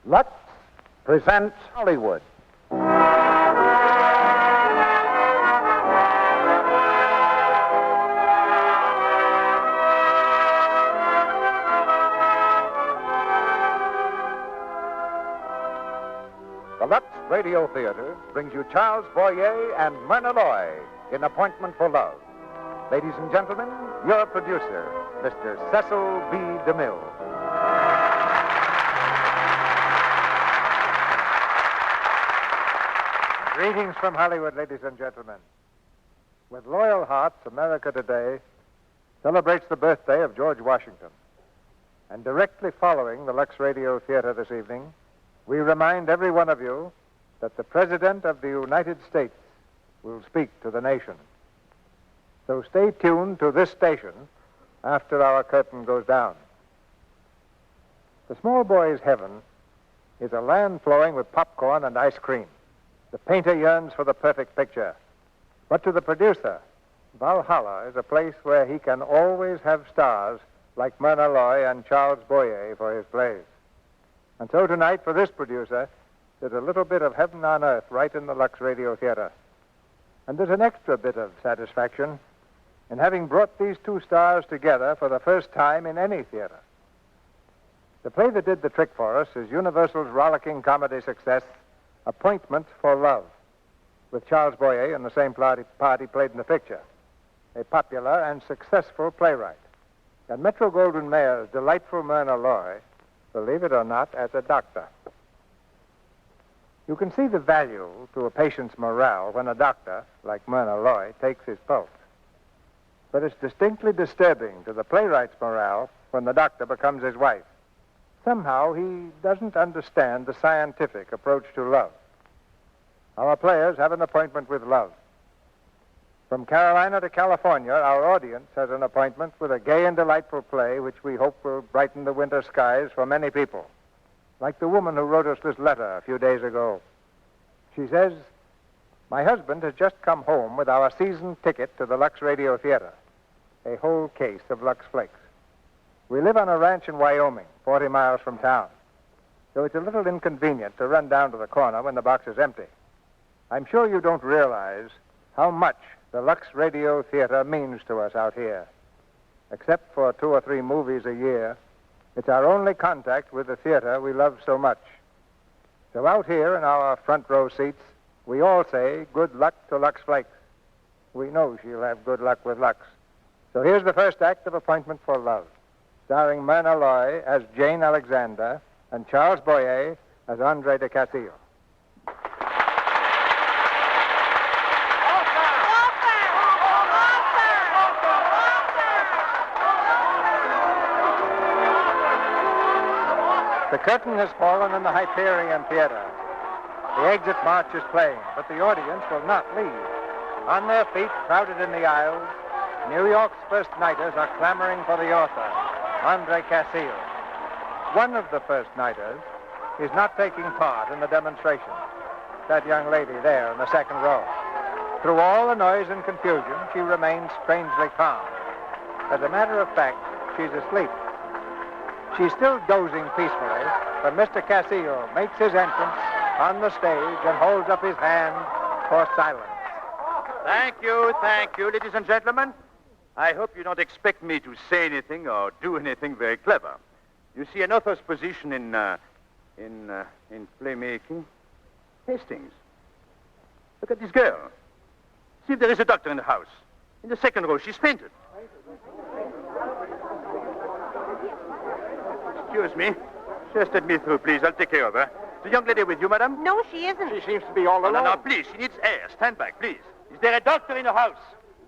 Lux presents Hollywood. The Lux Radio Theater brings you Charles Boyer and Myrna Loy in Appointment for Love. Ladies and gentlemen, your producer, Mr. Cecil B. DeMille. Greetings from Hollywood, ladies and gentlemen. With loyal hearts, America today celebrates the birthday of George Washington. And directly following the Lux Radio Theater this evening, we remind every one of you that the President of the United States will speak to the nation. So stay tuned to this station after our curtain goes down. The small boy's heaven is a land flowing with popcorn and ice cream. The painter yearns for the perfect picture. But to the producer, Valhalla is a place where he can always have stars like Myrna Loy and Charles Boyer for his plays. And so tonight, for this producer, there's a little bit of heaven on earth right in the Lux Radio Theater. And there's an extra bit of satisfaction in having brought these two stars together for the first time in any theater. The play that did the trick for us is Universal's rollicking comedy success, Appointment for Love, with Charles Boyer in the same part he played in the picture, a popular and successful playwright. And Metro-Goldwyn-Mayer's delightful Myrna Loy, believe it or not, as a doctor. You can see the value to a patient's morale when a doctor, like Myrna Loy, takes his pulse. But it's distinctly disturbing to the playwright's morale when the doctor becomes his wife. Somehow he doesn't understand the scientific approach to love. Our players have an appointment with love. From Carolina to California, our audience has an appointment with a gay and delightful play which we hope will brighten the winter skies for many people. Like the woman who wrote us this letter a few days ago. She says, "My husband has just come home with our season ticket to the Lux Radio Theater, a whole case of Lux Flakes. We live on a ranch in Wyoming, 40 miles from town, so it's a little inconvenient to run down to the corner when the box is empty. I'm sure you don't realize how much the Lux Radio Theater means to us out here. Except for 2 or 3 movies a year, it's our only contact with the theater we love so much. So out here in our front row seats, we all say good luck to Lux Flakes. We know she'll have good luck with Lux. So here's the first act of Appointment for Love, starring Myrna Loy as Jane Alexander and Charles Boyer as Andre de Castillo. The curtain has fallen in the Hyperion Theater. The exit march is playing, but the audience will not leave. On their feet, crowded in the aisles, New York's first-nighters are clamoring for the author, Andre Castillo. One of the first-nighters is not taking part in the demonstration. That young lady there in the second row. Through all the noise and confusion, she remains strangely calm. As a matter of fact, she's asleep. She's still dozing peacefully when Mr. Castillo makes his entrance on the stage and holds up his hand for silence. Thank you, ladies and gentlemen. I hope you don't expect me to say anything or do anything very clever. You see, an author's position in playmaking, Hastings. Look at this girl. See if there is a doctor in the house. In the second row, she's fainted. Excuse me. Just let me through, please. I'll take care of her. Is the young lady with you, madam? No, she isn't. She seems to be all alone. No, please. She needs air. Stand back, please. Is there a doctor in the house?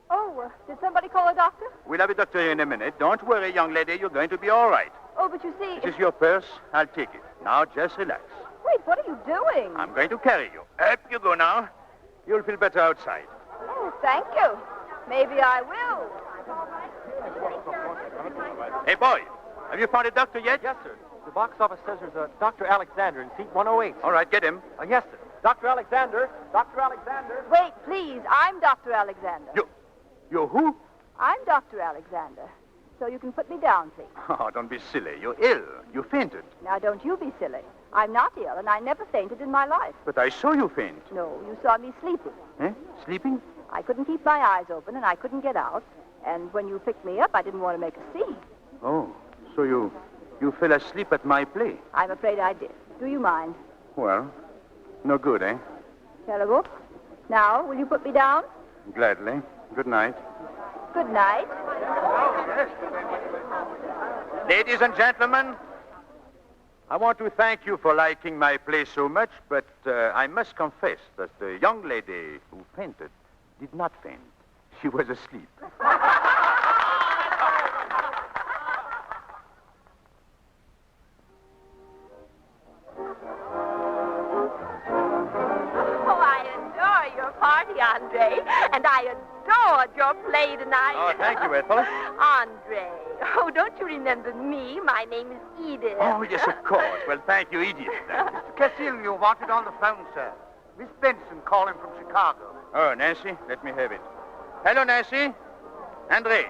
Oh, did somebody call a doctor? We'll have a doctor here in a minute. Don't worry, young lady. You're going to be all right. Oh, but you see... This is your purse. I'll take it. Now, just relax. Wait, what are you doing? I'm going to carry you. Up you go now. You'll feel better outside. Oh, thank you. Maybe I will. Hey, boy. Have you found a doctor yet? Yes, sir. The box office says there's a Dr. Alexander in seat 108. All right, get him. Yes, sir. Dr. Alexander. Dr. Alexander. Wait, please. I'm Dr. Alexander. You who? I'm Dr. Alexander. So you can put me down, please. Oh, don't be silly. You're ill. You fainted. Now, don't you be silly. I'm not ill, and I never fainted in my life. But I saw you faint. No, you saw me sleeping. Eh? Sleeping? I couldn't keep my eyes open, and I couldn't get out. And when you picked me up, I didn't want to make a scene. Oh, so you fell asleep at my play? I'm afraid I did. Do you mind? Well, no good, eh? Terrible. Now, will you put me down? Gladly. Good night. Good night. Ladies and gentlemen, I want to thank you for liking my play so much, but I must confess that the young lady who fainted did not faint. She was asleep. Oh, I adore your party, Andre. And I adored your play tonight. Oh, thank you, Ethel. Andre. Oh, don't you remember me? My name is Edith. Oh, yes, of course. Well, thank you, Edith. Mr. Cassil, you wanted on the phone, sir. Miss Benson calling from Chicago. Oh, Nancy, let me have it. Hello, Nancy. Andre.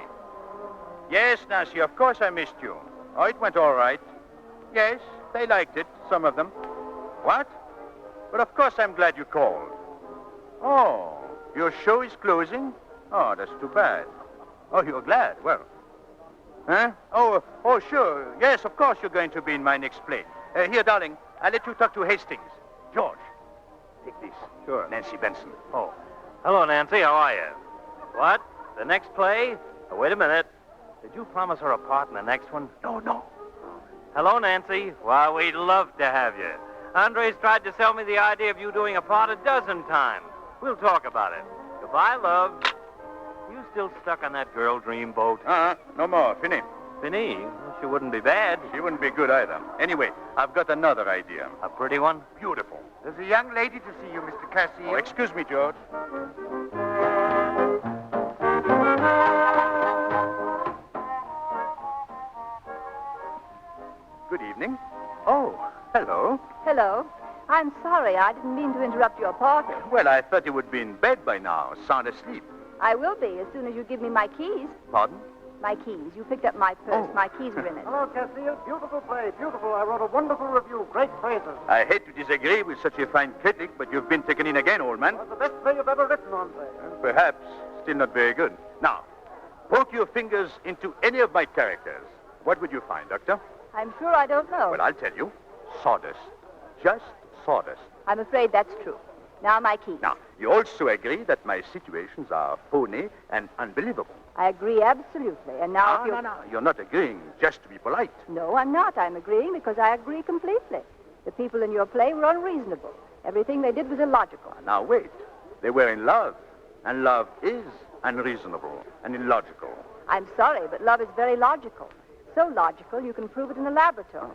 Yes, Nancy, of course I missed you. Oh, it went all right. Yes, they liked it, some of them. What? But of course I'm glad you called. Oh, your show is closing? Oh, that's too bad. Oh, you're glad. Well. Huh? Oh, sure. Yes, of course you're going to be in my next play. Here, darling, I'll let you talk to Hastings. George, take this. Sure. Nancy Benson. Oh. Hello, Nancy. How are you? What? The next play? Oh, wait a minute. Did you promise her a part in the next one? No. Hello, Nancy. Why, we'd love to have you. Andre's tried to sell me the idea of you doing a part a dozen times. We'll talk about it. Goodbye, love. You still stuck on that girl dreamboat? No more. Fini. Finny? She wouldn't be bad. She wouldn't be good either. Anyway, I've got another idea. A pretty one? Beautiful. There's a young lady to see you, Mr. Cassil. Oh, excuse me, George. Good evening. Oh, hello. Hello. I'm sorry. I didn't mean to interrupt your party. Well, I thought you would be in bed by now, sound asleep. I will be as soon as you give me my keys. Pardon? My keys. You picked up my purse. Oh. My keys are in it. Hello, Cassil. Beautiful play. Beautiful. I wrote a wonderful review. Great praises. I hate to disagree with such a fine critic, but you've been taken in again, old man. That's the best play you've ever written, Andre. Perhaps. Still not very good. Now, poke your fingers into any of my characters. What would you find, Doctor? I'm sure I don't know. Well, I'll tell you. Sawdust. Just sawdust. I'm afraid that's true. Now my keys. Now, you also agree that my situations are phony and unbelievable. I agree absolutely. And now if you... No. You're not agreeing just to be polite. No, I'm not. I'm agreeing because I agree completely. The people in your play were unreasonable. Everything they did was illogical. Now, wait. They were in love. And love is unreasonable and illogical. I'm sorry, but love is very logical. So logical you can prove it in a laboratory.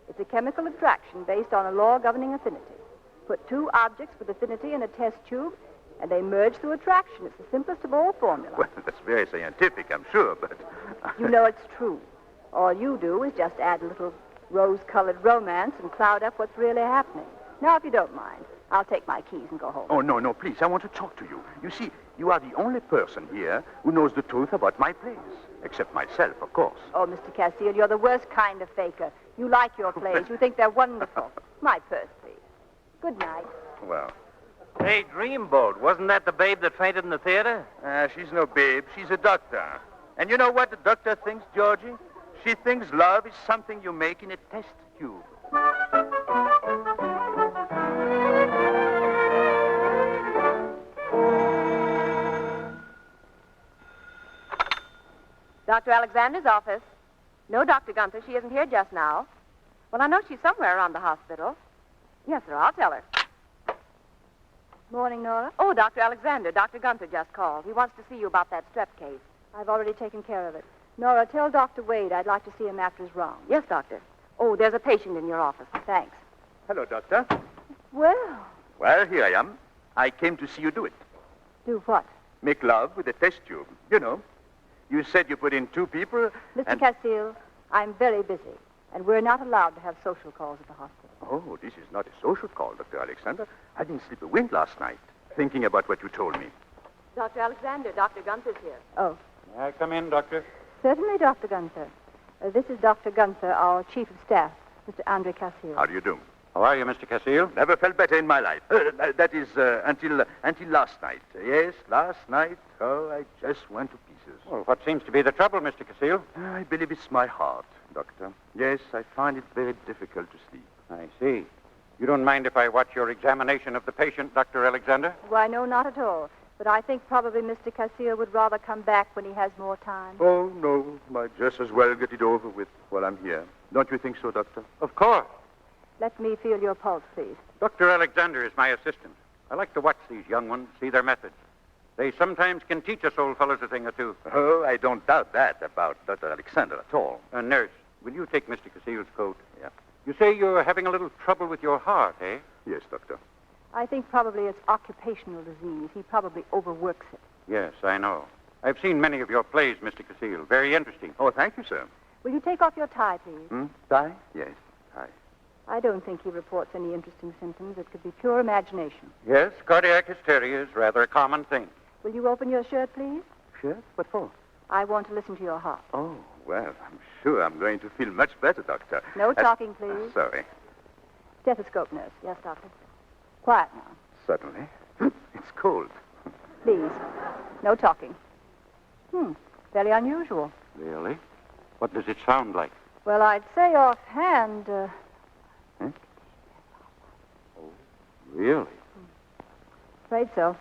It's a chemical attraction based on a law governing affinity. Put two objects with affinity in a test tube, and they merge through attraction. It's the simplest of all formulas. Well, that's very scientific, I'm sure, but... You know it's true. All you do is just add a little rose-colored romance and cloud up what's really happening. Now, if you don't mind, I'll take my keys and go home. Oh, no, please. I want to talk to you. You see, you are the only person here who knows the truth about my plays. Except myself, of course. Oh, Mr. Cassil, you're the worst kind of faker. You like your plays. You think they're wonderful. My purse, please. Good night. Well, Hey, Dreamboat, wasn't that the babe that fainted in the theater? she's no babe. She's a doctor. And you know what the doctor thinks, Georgie? She thinks love is something you make in a test tube. Dr. Alexander's office. No, Dr. Gunther. She isn't here just now. Well, I know she's somewhere around the hospital. Yes, sir. I'll tell her. Morning, Nora. Oh, Dr. Alexander. Dr. Gunther just called. He wants to see you about that strep case. I've already taken care of it. Nora, tell Dr. Wade I'd like to see him after his round. Yes, doctor. Oh, there's a patient in your office. Thanks. Hello, doctor. Well, Well, here I am. I came to see you do it. do what? Make love with a test tube. You know. You said you put in two people, Mr. and... Cassil, I'm very busy, and we're not allowed to have social calls at the hospital. Oh, this is not a social call, Dr. Alexander. I didn't sleep a wink last night, thinking about what you told me. Dr. Alexander, Dr. Gunther's here. Oh, May I come in, Doctor? certainly, Dr. Gunther. This is Dr. Gunther, our chief of staff, Mr. Andre Cassil. How do you do? How are you, Mr. Cassile? Never felt better in my life. That is, until last night. Yes, last night. Oh, I just went to pieces. Well, what seems to be the trouble, Mr. Cassile? I believe it's my heart, Doctor. Yes, I find it very difficult to sleep. I see. You don't mind if I watch your examination of the patient, Dr. Alexander? Why, no, not at all. But I think probably Mr. Cassile would rather come back when he has more time. Oh, no. Might just as well get it over with while I'm here. Don't you think so, Doctor? Of course. Let me feel your pulse, please. Dr. Alexander is my assistant. I like to watch these young ones, see their methods. They sometimes can teach us old fellows a thing or two. Oh, I don't doubt that about Dr. Alexander at all. Nurse, will you take Mr. Cassile's coat? Yeah. You say you're having a little trouble with your heart, eh? Yes, Doctor. I think probably it's occupational disease. He probably overworks it. Yes, I know. I've seen many of your plays, Mr. Cassile. Very interesting. Oh, thank you, sir. Will you take off your tie, please? Tie? Yes, tie. I don't think he reports any interesting symptoms. It could be pure imagination. Yes, cardiac hysteria is rather a common thing. Will you open your shirt, please? Sure? What for? I want to listen to your heart. Oh, well, I'm sure I'm going to feel much better, Doctor. No talking, please. Sorry. Stethoscope, nurse. Yes, doctor. Quiet now. Certainly. It's cold. Please. No talking. Very unusual. Really? What does it sound like? Well, I'd say offhand, Really? afraid so.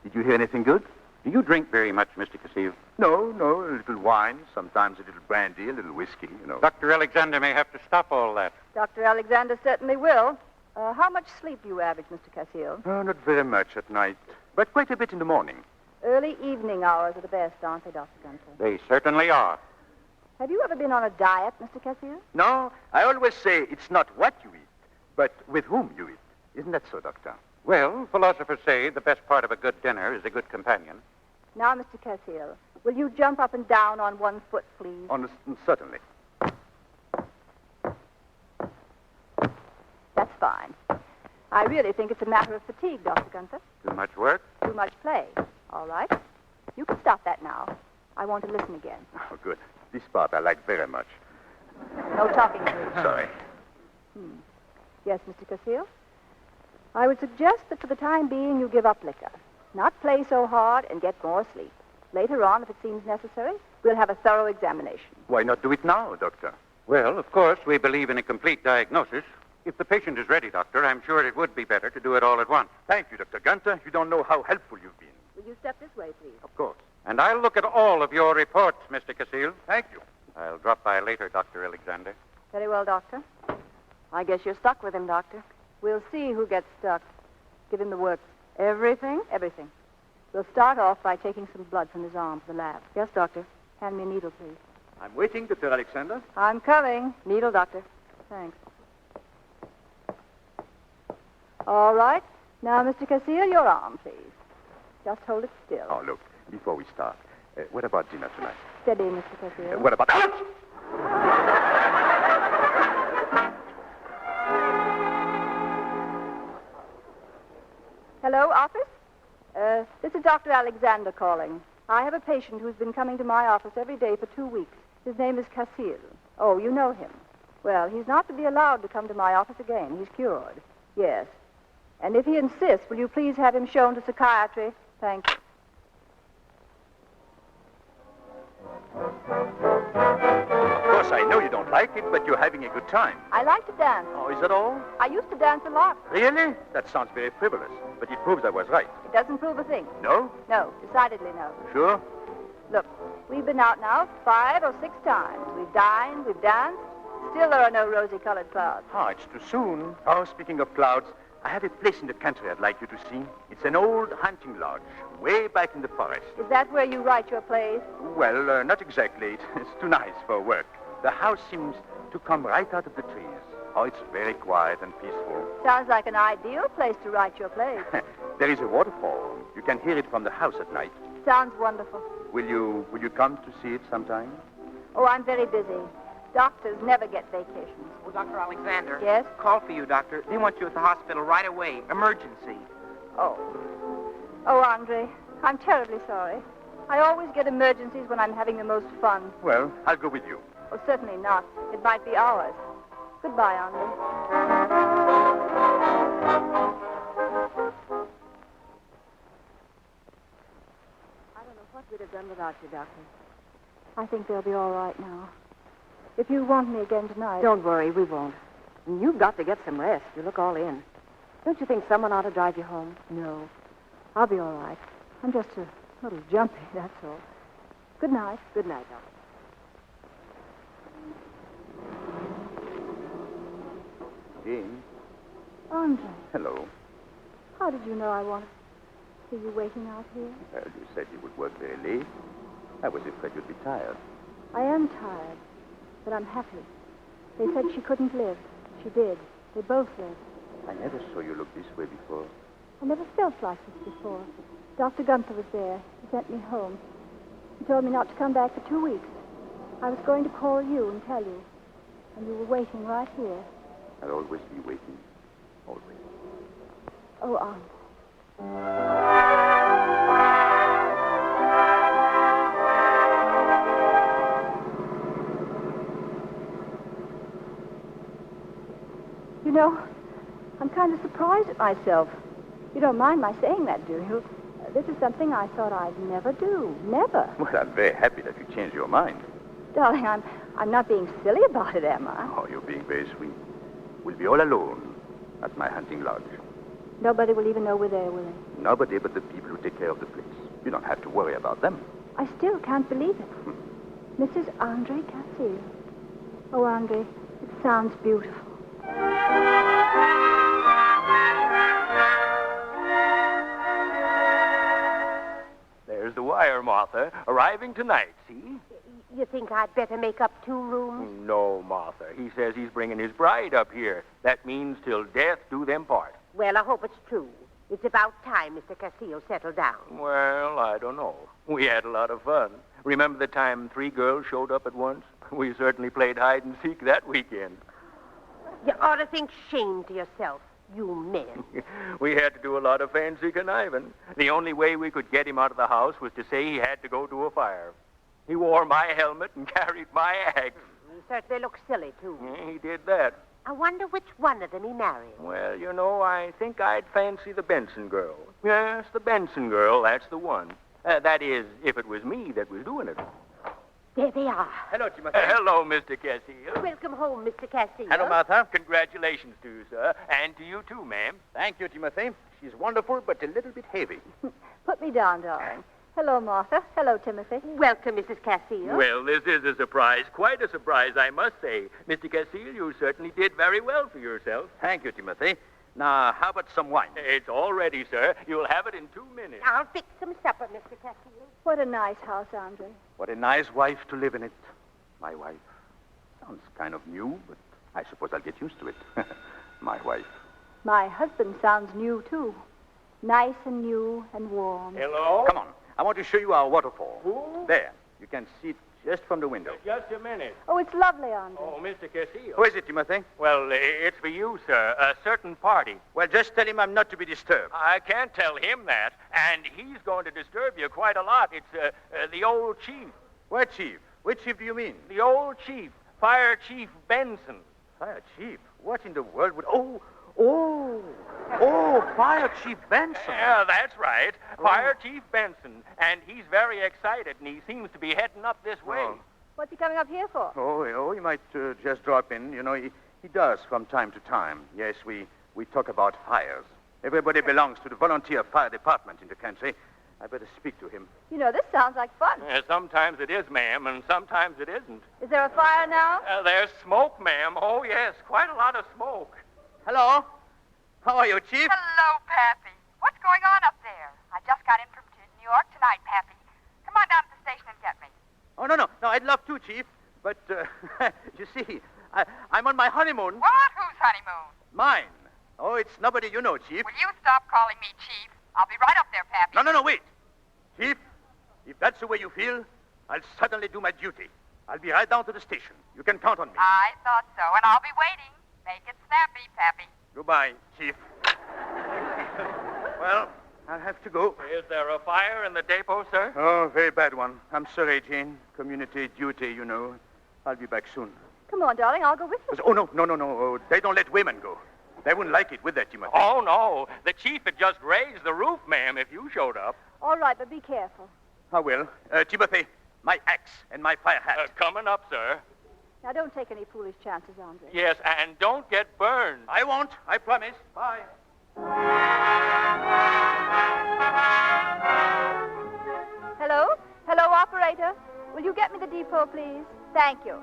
Did you hear anything good? Do you drink very much, Mr. Cassile? No, a little wine, sometimes a little brandy, a little whiskey, you know. Dr. Alexander may have to stop all that. Dr. Alexander certainly will. How much sleep do you average, Mr. Cassile? Oh, not very much at night, but quite a bit in the morning. Early evening hours are the best, aren't they, Dr. Gunther? They certainly are. Have you ever been on a diet, Mr. Cassile? No, I always say it's not what you eat, but with whom you eat. Isn't that so, Doctor? Well, philosophers say the best part of a good dinner is a good companion. Now, Mr. Cassile, will you jump up and down on one foot, please? Certainly. That's fine. I really think it's a matter of fatigue, Dr. Gunther. Too much work? Too much play. All right. You can stop that now. I want to listen again. Oh, good. This part I like very much. No talking, please. Sorry. Yes, Mr. Cassile? I would suggest that for the time being you give up liquor. Not play so hard and get more sleep. Later on, if it seems necessary, we'll have a thorough examination. Why not do it now, Doctor? Well, of course, we believe in a complete diagnosis. If the patient is ready, Doctor, I'm sure it would be better to do it all at once. Thank you, Dr. Gunther. You don't know how helpful you've been. Will you step this way, please? Of course. And I'll look at all of your reports, Mr. Cassile. Thank you. I'll drop by later, Dr. Alexander. Very well, Doctor. I guess you're stuck with him, Doctor. We'll see who gets stuck. Give him the works. Everything? Everything. We'll start off by taking some blood from his arm for the lab. Yes, Doctor. Hand me a needle, please. I'm waiting, Dr. Alexander. I'm coming. Needle, Doctor. Thanks. All right. Now, Mr. Cassile, your arm, please. Just hold it still. Oh, look, before we start, what about dinner tonight? Steady, Mr. Cassile. What about... Hello, office? This is Dr. Alexander calling. I have a patient who's been coming to my office every day for 2 weeks. His name is Cassile. Oh, you know him. Well, he's not to be allowed to come to my office again. He's cured. Yes. And if he insists, will you please have him shown to psychiatry? Thank you. Of course, I know you don't like it, but you're having a good time. I like to dance. Oh, is that all? I used to dance a lot. Really? That sounds very frivolous, but it proves I was right. It doesn't prove a thing. No? No, decidedly no. Sure? Look, we've been out now 5 or 6 times. We've dined, we've danced. Still there are no rosy-colored clouds. Oh, it's too soon. Oh, speaking of clouds, I have a place in the country I'd like you to see. It's an old hunting lodge, way back in the forest. Is that where you write your plays? Well, not exactly. It's too nice for work. The house seems to come right out of the trees. Oh, it's very quiet and peaceful. Sounds like an ideal place to write your plays. There is a waterfall. You can hear it from the house at night. Sounds wonderful. Will you come to see it sometime? Oh, I'm very busy. Doctors never get vacations. Oh, Dr. Alexander. Yes? Call for you, Doctor. They want you at the hospital right away. Emergency. Oh, Andre, I'm terribly sorry. I always get emergencies when I'm having the most fun. Well, I'll go with you. Oh, certainly not. It might be hours. Goodbye, Andre. I don't know what we'd have done without you, Doctor. I think they'll be all right now. If you want me again tonight... Don't worry, we won't. And you've got to get some rest. You look all in. Don't you think someone ought to drive you home? No. I'll be all right. I'm just a little jumpy, that's all. Good night. Good night, Doctor. Jane. Andre, Hello. how did you know I wanted to see you waiting out here? Well, you said you would work very late. I was afraid you'd be tired. I am tired, but I'm happy. They said she couldn't live. She did. They both lived. I never saw you look this way before. I never felt like this before. Dr. Gunther was there. He sent me home. He told me not to come back for 2 weeks. I was going to call you and tell you. And you were waiting right here. I'll always be waiting. Always. Oh, Aunt. You know, I'm kind of surprised at myself. You don't mind my saying that, do you? This is something I thought I'd never do. Never. Well, I'm very happy that you changed your mind. Darling, I'm not being silly about it, am I? Oh, you're being very sweet. We'll be all alone at my hunting lodge. Nobody will even know we're there, will they? Nobody but the people who take care of the place. You don't have to worry about them. I still can't believe it. Mrs. Andre Cassie. Oh, Andre, it sounds beautiful. There's the wire, Martha. Arriving tonight, see? You think I'd better make up 2 rooms? No, Martha. He says he's bringing his bride up here. That means till death do them part. Well, I hope it's true. It's about time Mr. Castillo settled down. Well, I don't know. We had a lot of fun. Remember the time 3 girls showed up at once? We certainly played hide and seek that weekend. You ought to think shame to yourself, you men. We had to do a lot of fancy conniving. The only way we could get him out of the house was to say he had to go to a fire. He wore my helmet and carried my axe. He certainly looks silly, too. Yeah, he did that. I wonder which one of them he married. Well, you know, I think I'd fancy the Benson girl. Yes, the Benson girl, that's the one. That is, if it was me that was doing it. There they are. Hello, Timothy. Hello, Mr. Castillo. Welcome home, Mr. Castillo. Hello, Martha. Congratulations to you, sir. And to you, too, ma'am. Thank you, Timothy. She's wonderful, but a little bit heavy. Put me down, darling. Hello, Martha. Hello, Timothy. Welcome, Mrs. Castillo. Well, this is a surprise. Quite a surprise, I must say. Mr. Castillo, you certainly did very well for yourself. Thank you, Timothy. Now, how about some wine? It's all ready, sir. You'll have it in 2 minutes. I'll fix some supper, Mr. Castillo. What a nice house, Andre. What a nice wife to live in it. My wife. Sounds kind of new, but I suppose I'll get used to it. My wife. My husband sounds new, too. Nice and new and warm. Hello? Come on. I want to show you our waterfall. Who? There. You can see it just from the window. Just a minute. Oh, it's lovely, Andre. Oh, Mr. Castillo. Who is it, Timothy? Well, it's for you, sir. A certain party. Well, just tell him I'm not to be disturbed. I can't tell him that, and he's going to disturb you quite a lot. It's the old chief. What chief? Which chief do you mean? The old chief, Fire Chief Benson. Fire chief? What in the world would... Oh, Fire Chief Benson. Yeah, that's right. Fire Chief Benson. And he's very excited, and he seems to be heading up this way. Oh. What's he coming up here for? Oh, he might just drop in. You know, he does from time to time. Yes, we talk about fires. Everybody belongs to the volunteer fire department in the country. I better speak to him. You know, this sounds like fun. Sometimes it is, ma'am, and sometimes it isn't. Is there a fire now? There's smoke, ma'am. Oh, yes, quite a lot of smoke. Hello? How are you, Chief? Hello, Pappy. What's going on up there? I just got in from New York tonight, Pappy. Come on down to the station and get me. Oh, no, I'd love to, Chief. But, you see, I'm on my honeymoon. What? Whose honeymoon? Mine. Oh, it's nobody you know, Chief. Will you stop calling me Chief? I'll be right up there, Pappy. No, wait. Chief, if that's the way you feel, I'll certainly do my duty. I'll be right down to the station. You can count on me. I thought so, and I'll be waiting. Make it snappy, Pappy. Goodbye, Chief. Well, I'll have to go. Is there a fire in the depot, sir? Oh, very bad one. I'm sorry, Jane. Community duty, you know. I'll be back soon. Come on, darling, I'll go with you. Oh, no. Oh, they don't let women go. They wouldn't like it, would they, Timothy? Oh, no. The chief had just raised the roof, ma'am, if you showed up. All right, but be careful. I will. Timothy, my axe and my fire hat. Coming up, sir. Now, don't take any foolish chances, Andre. Yes, and don't get burned. I won't. I promise. Bye. Hello? Hello, operator? Will you get me the depot, please? Thank you.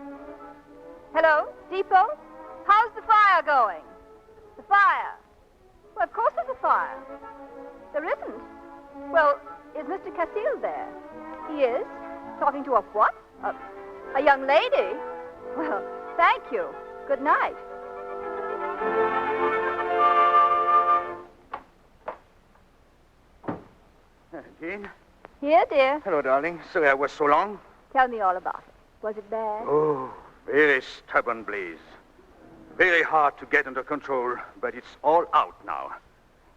Hello? Depot? How's the fire going? The fire? Well, of course there's a fire. There isn't. Well, is Mr. Casil there? He is? Talking to a what? A young lady? Well, thank you. Good night. Jane? Here, dear. Hello, darling. Sorry I was so long. Tell me all about it. Was it bad? Oh, very stubborn blaze. Very hard to get under control, but it's all out now.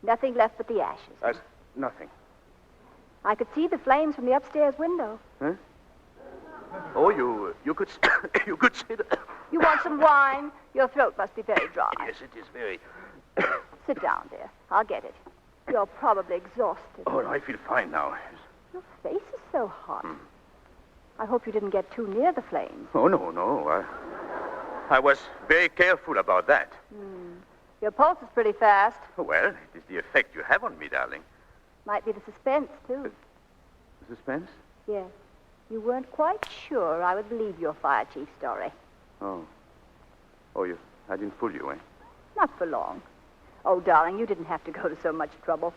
Nothing left but the ashes. Nothing. I could see the flames from the upstairs window. Huh? Oh, you could you could see the... You want some wine? Your throat must be very dry. Yes, it is very... Sit down, dear. I'll get it. You're probably exhausted. Oh, I feel fine now. Your face is so hot. I hope you didn't get too near the flames. Oh, no. I was very careful about that. Your pulse is pretty fast. Well, it is the effect you have on me, darling. Might be the suspense, too. Suspense? Yes. You weren't quite sure I would believe your fire chief story. Oh, I didn't fool you, eh? Not for long. Oh, darling, you didn't have to go to so much trouble.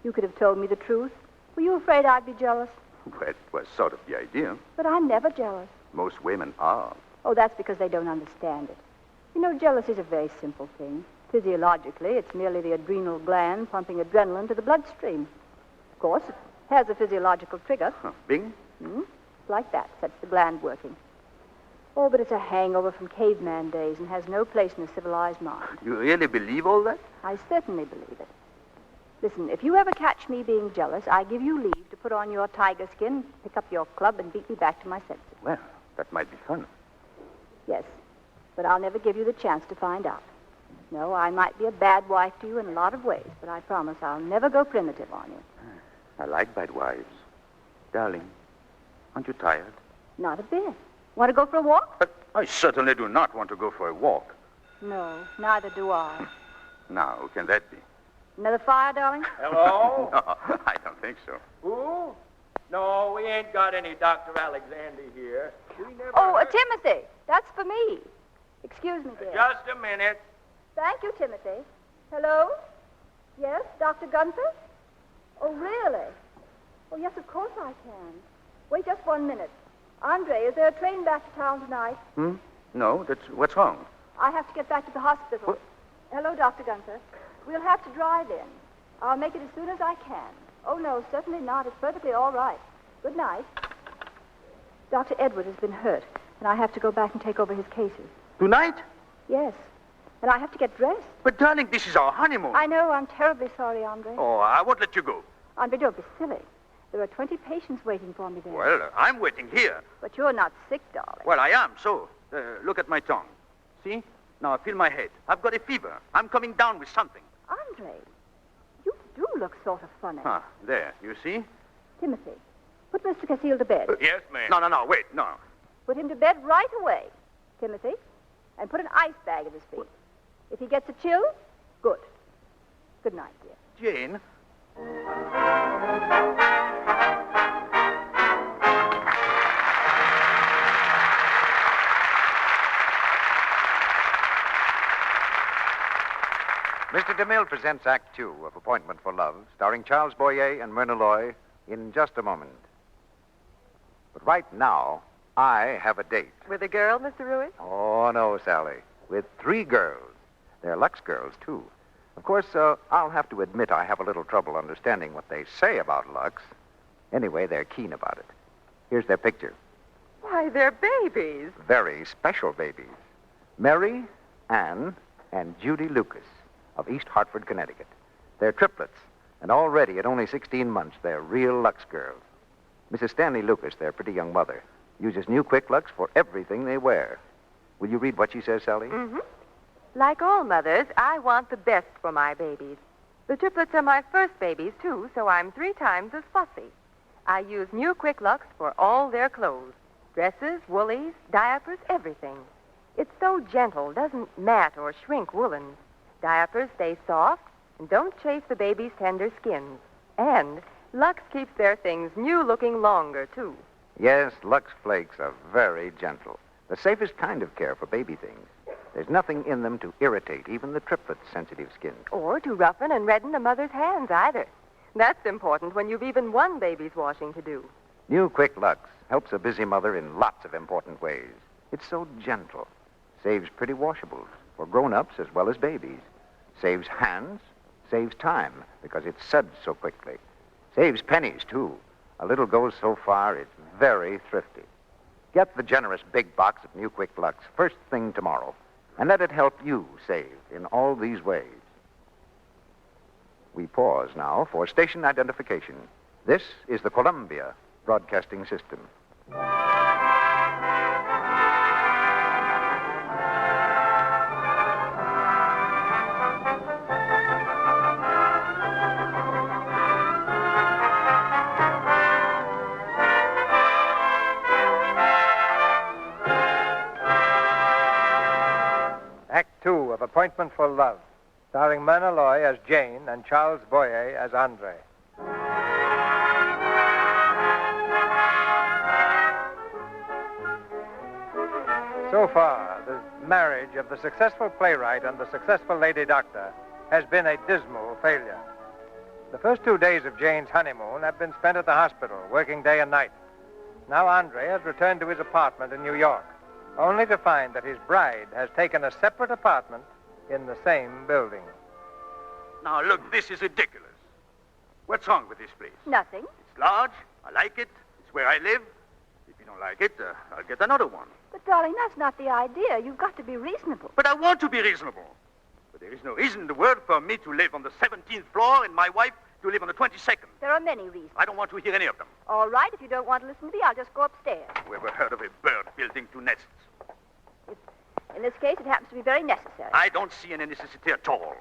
You could have told me the truth. Were you afraid I'd be jealous? Well, it was sort of the idea. But I'm never jealous. Most women are. Oh, that's because they don't understand it. You know, jealousy is a very simple thing. Physiologically, it's merely the adrenal gland pumping adrenaline to the bloodstream. Of course, it has a physiological trigger. Huh. Bing? Like that, sets the gland working. Oh, but it's a hangover from caveman days and has no place in a civilized mind. You really believe all that? I certainly believe it. Listen, if you ever catch me being jealous, I give you leave to put on your tiger skin, pick up your club, and beat me back to my senses. Well, that might be fun. Yes, but I'll never give you the chance to find out. No, I might be a bad wife to you in a lot of ways, but I promise I'll never go primitive on you. I like bad wives. Darling, aren't you tired? Not a bit. Want to go for a walk? I certainly do not want to go for a walk. No, neither do I. Now, who can that be? Another fire, darling? Hello? No, I don't think so. Who? No, we ain't got any Dr. Alexander here. We never Oh, heard- Timothy. That's for me. Excuse me, dear. Just a minute. Thank you, Timothy. Hello? Yes, Dr. Gunther? Oh, really? Oh, yes, of course I can. Wait just 1 minute. Andre, is there a train back to town tonight? No, what's wrong? I have to get back to the hospital. What? Hello, Dr. Gunther. We'll have to drive in. I'll make it as soon as I can. Oh, no, certainly not. It's perfectly all right. Good night. Dr. Edward has been hurt, and I have to go back and take over his cases. Tonight? Yes. And I have to get dressed. But, darling, this is our honeymoon. I know. I'm terribly sorry, Andre. Oh, I won't let you go. Andre, don't be silly. There are 20 patients waiting for me there. Well, I'm waiting here. But you're not sick, darling. Well, I am, so. Look at my tongue. See? Now, feel my head. I've got a fever. I'm coming down with something. Andre, you do look sort of funny. There. You see? Timothy, put Mr. Casil to bed. Yes, ma'am. No, wait, no. Put him to bed right away, Timothy. And put an ice bag at his feet. If he gets a chill, good. Good night, dear. Jane. Mr. DeMille presents Act Two of Appointment for Love, starring Charles Boyer and Myrna Loy, in just a moment. But right now, I have a date. With a girl, Mr. Ruiz? Oh, no, Sally. With 3 girls. They're Lux girls, too. Of course, I'll have to admit I have a little trouble understanding what they say about Lux. Anyway, they're keen about it. Here's their picture. Why, they're babies. Very special babies. Mary, Ann, and Judy Lucas of East Hartford, Connecticut. They're triplets, and already at only 16 months, they're real Lux girls. Mrs. Stanley Lucas, their pretty young mother, uses new Quick Lux for everything they wear. Will you read what she says, Sally? Mm-hmm. Like all mothers, I want the best for my babies. The triplets are my first babies, too, so I'm 3 times as fussy. I use New Quick Lux for all their clothes. Dresses, woolies, diapers, everything. It's so gentle, doesn't mat or shrink woolens. Diapers stay soft and don't chafe the baby's tender skins. And Lux keeps their things new-looking longer, too. Yes, Lux Flakes are very gentle. The safest kind of care for baby things. There's nothing in them to irritate even the triplets' sensitive skin. Or to roughen and redden a mother's hands, either. That's important when you've even one baby's washing to do. New Quick Lux helps a busy mother in lots of important ways. It's so gentle. Saves pretty washables for grown-ups as well as babies. Saves hands, saves time because it suds so quickly. Saves pennies, too. A little goes so far, it's very thrifty. Get the generous big box of New Quick Lux first thing tomorrow, and let it help you save in all these ways. We pause now for station identification. This is the Columbia Broadcasting System. Act 2 of Appointment for Love, starring Myrna Loy as Jane and Charles Boyer as Andre. So far, the marriage of the successful playwright and the successful lady doctor has been a dismal failure. The first 2 days of Jane's honeymoon have been spent at the hospital, working day and night. Now Andre has returned to his apartment in New York, only to find that his bride has taken a separate apartment in the same building. Now, look, this is ridiculous. What's wrong with this place? Nothing. It's large. I like it. It's where I live. If you don't like it, I'll get another one. But, darling, that's not the idea. You've got to be reasonable. But I want to be reasonable. But there is no reason in the world for me to live on the 17th floor and my wife to live on the 22nd. There are many reasons. I don't want to hear any of them. All right, if you don't want to listen to me, I'll just go upstairs. Whoever heard of a bird building 2 nests? In this case, it happens to be very necessary. I don't see any necessity at all.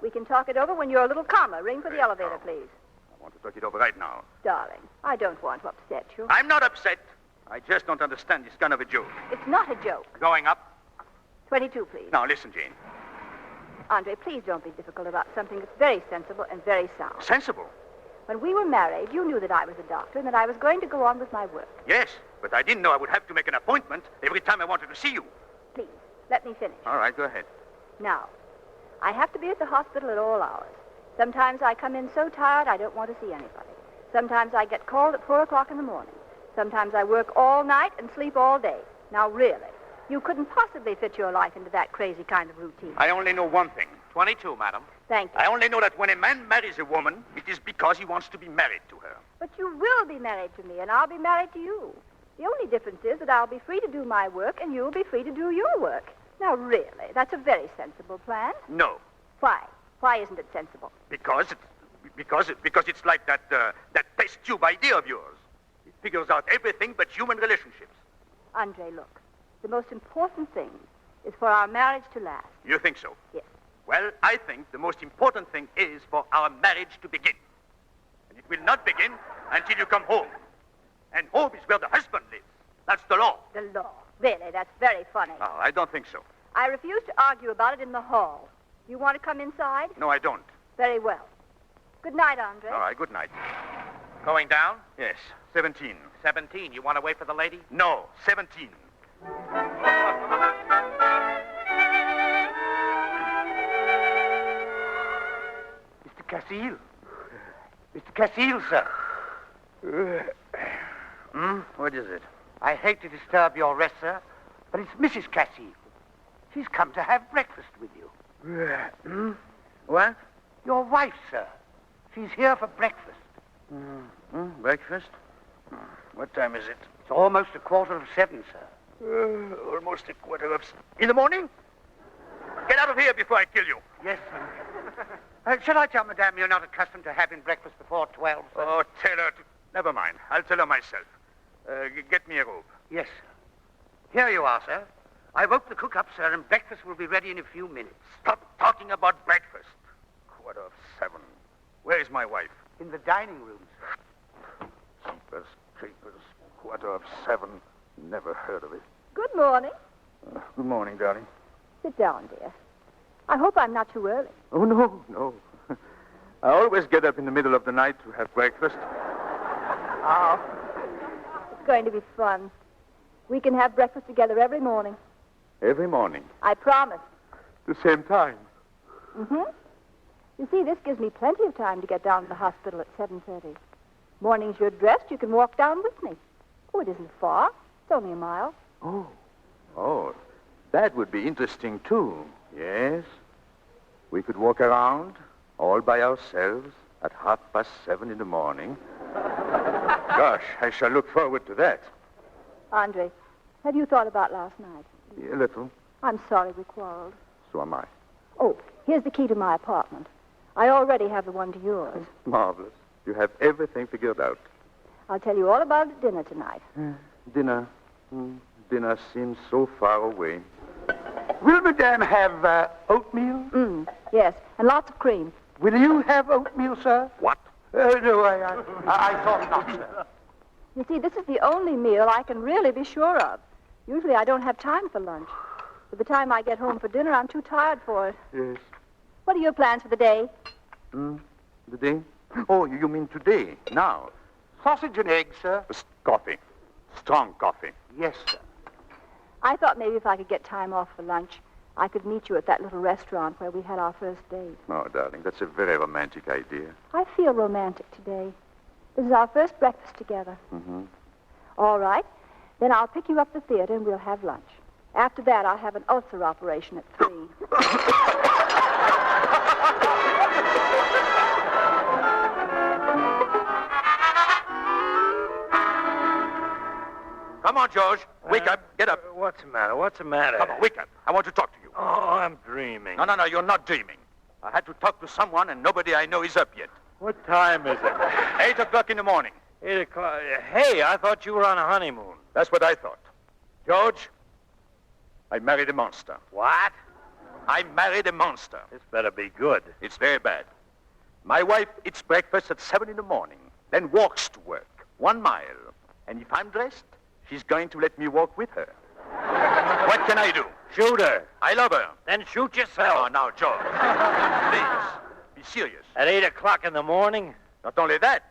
We can talk it over when you're a little calmer. Ring for the Very elevator, calm. please. I want to talk it over right now. Darling, I don't want to upset you. I'm not upset. I just don't understand this kind of a joke. It's not a joke. Going up? 22, please. Now, listen, Jane. Andre, please don't be difficult about something that's very sensible and very sound. Sensible? When we were married, you knew that I was a doctor and that I was going to go on with my work. Yes, but I didn't know I would have to make an appointment every time I wanted to see you. Please, let me finish. All right, go ahead. Now, I have to be at the hospital at all hours. Sometimes I come in so tired I don't want to see anybody. Sometimes I get called at 4 o'clock in the morning. Sometimes I work all night and sleep all day. Now, really, you couldn't possibly fit your life into that crazy kind of routine. I only know one thing. 22, madam. Thank you. I only know that when a man marries a woman, it is because he wants to be married to her. But you will be married to me, and I'll be married to you. The only difference is that I'll be free to do my work, and you'll be free to do your work. Now, really, that's a very sensible plan. No, Why? Why isn't it sensible? because it's like that test tube idea of yours. It figures out everything but human relationships. Andre, look, the most important thing is for our marriage to last. You think so? Yes. Well, I think the most important thing is for our marriage to begin. And it will not begin until you come home. And home is where the husband lives. That's the law. The law. Really, that's very funny. Oh, I don't think so. I refuse to argue about it in the hall. You want to come inside? No, I don't. Very well. Good night, Andre. All right, good night. Going down? Yes, 17. 17. You want to wait for the lady? No, 17. Mr. Cassile. Mr. Cassile, sir. What is it? I hate to disturb your rest, sir, but it's Mrs. Cassile. She's come to have breakfast with you. What? Your wife, sir. She's here for breakfast. Breakfast? What time is it? It's almost 7:15, sir. Almost 7:15. In the morning? Get out of here before I kill you. Yes, sir. Shall I tell Madame you're not accustomed to having breakfast before 12, sir? Oh, tell her to... Never mind. I'll tell her myself. Get me a robe. Yes, sir. Here you are, sir. I woke the cook up, sir, and breakfast will be ready in a few minutes. Stop talking about breakfast. 7:15. Where is my wife? In the dining room, sir. Jeepers, creepers. 7:15. Never heard of it. Good morning. Good morning, darling. Sit down, dear. I hope I'm not too early. Oh, no. I always get up in the middle of the night to have breakfast. Oh. It's going to be fun. We can have breakfast together every morning. Every morning. I promise. The same time. Mm-hmm. You see, this gives me plenty of time to get down to the hospital at 7:30. Mornings you're dressed, you can walk down with me. Oh, it isn't far. It's only a mile. Oh, that would be interesting, too. Yes. We could walk around all by ourselves at 7:30 in the morning. Gosh, I shall look forward to that. Andre, have you thought about last night? A little. I'm sorry we quarreled. So am I. Oh, here's the key to my apartment. I already have the one to yours. Marvelous. You have everything figured out. I'll tell you all about it at dinner tonight. Dinner. Dinner seems so far away. Will Madame have oatmeal? Yes, and lots of cream. Will you have oatmeal, sir? What? No, I thought not, sir. You see, this is the only meal I can really be sure of. Usually I don't have time for lunch. By the time I get home for dinner, I'm too tired for it. Yes. What are your plans for the day? The day? Oh, you mean today, now. Sausage and eggs, sir. Coffee. Strong coffee. Yes, sir. I thought maybe if I could get time off for lunch, I could meet you at that little restaurant where we had our first date. Oh, darling, that's a very romantic idea. I feel romantic today. This is our first breakfast together. Mm-hmm. All right. Then I'll pick you up at the theater and we'll have lunch. After that, I'll have an ulcer operation at 3. Come on, George. Wake up. Get up. What's the matter? What's the matter? Come on, wake up. I want to talk to you. Oh, I'm dreaming. No, you're not dreaming. I had to talk to someone, and nobody I know is up yet. What time is it? 8 o'clock in the morning. 8 o'clock. Hey, I thought you were on a honeymoon. That's what I thought. George, I married a monster. What? I married a monster. This better be good. It's very bad. My wife eats breakfast at 7 in the morning, then walks to work 1 mile. And if I'm dressed, she's going to let me walk with her. What can I do? Shoot her. I love her. Then shoot yourself. Oh, now, George. Please, be serious. At 8 o'clock in the morning? Not only that,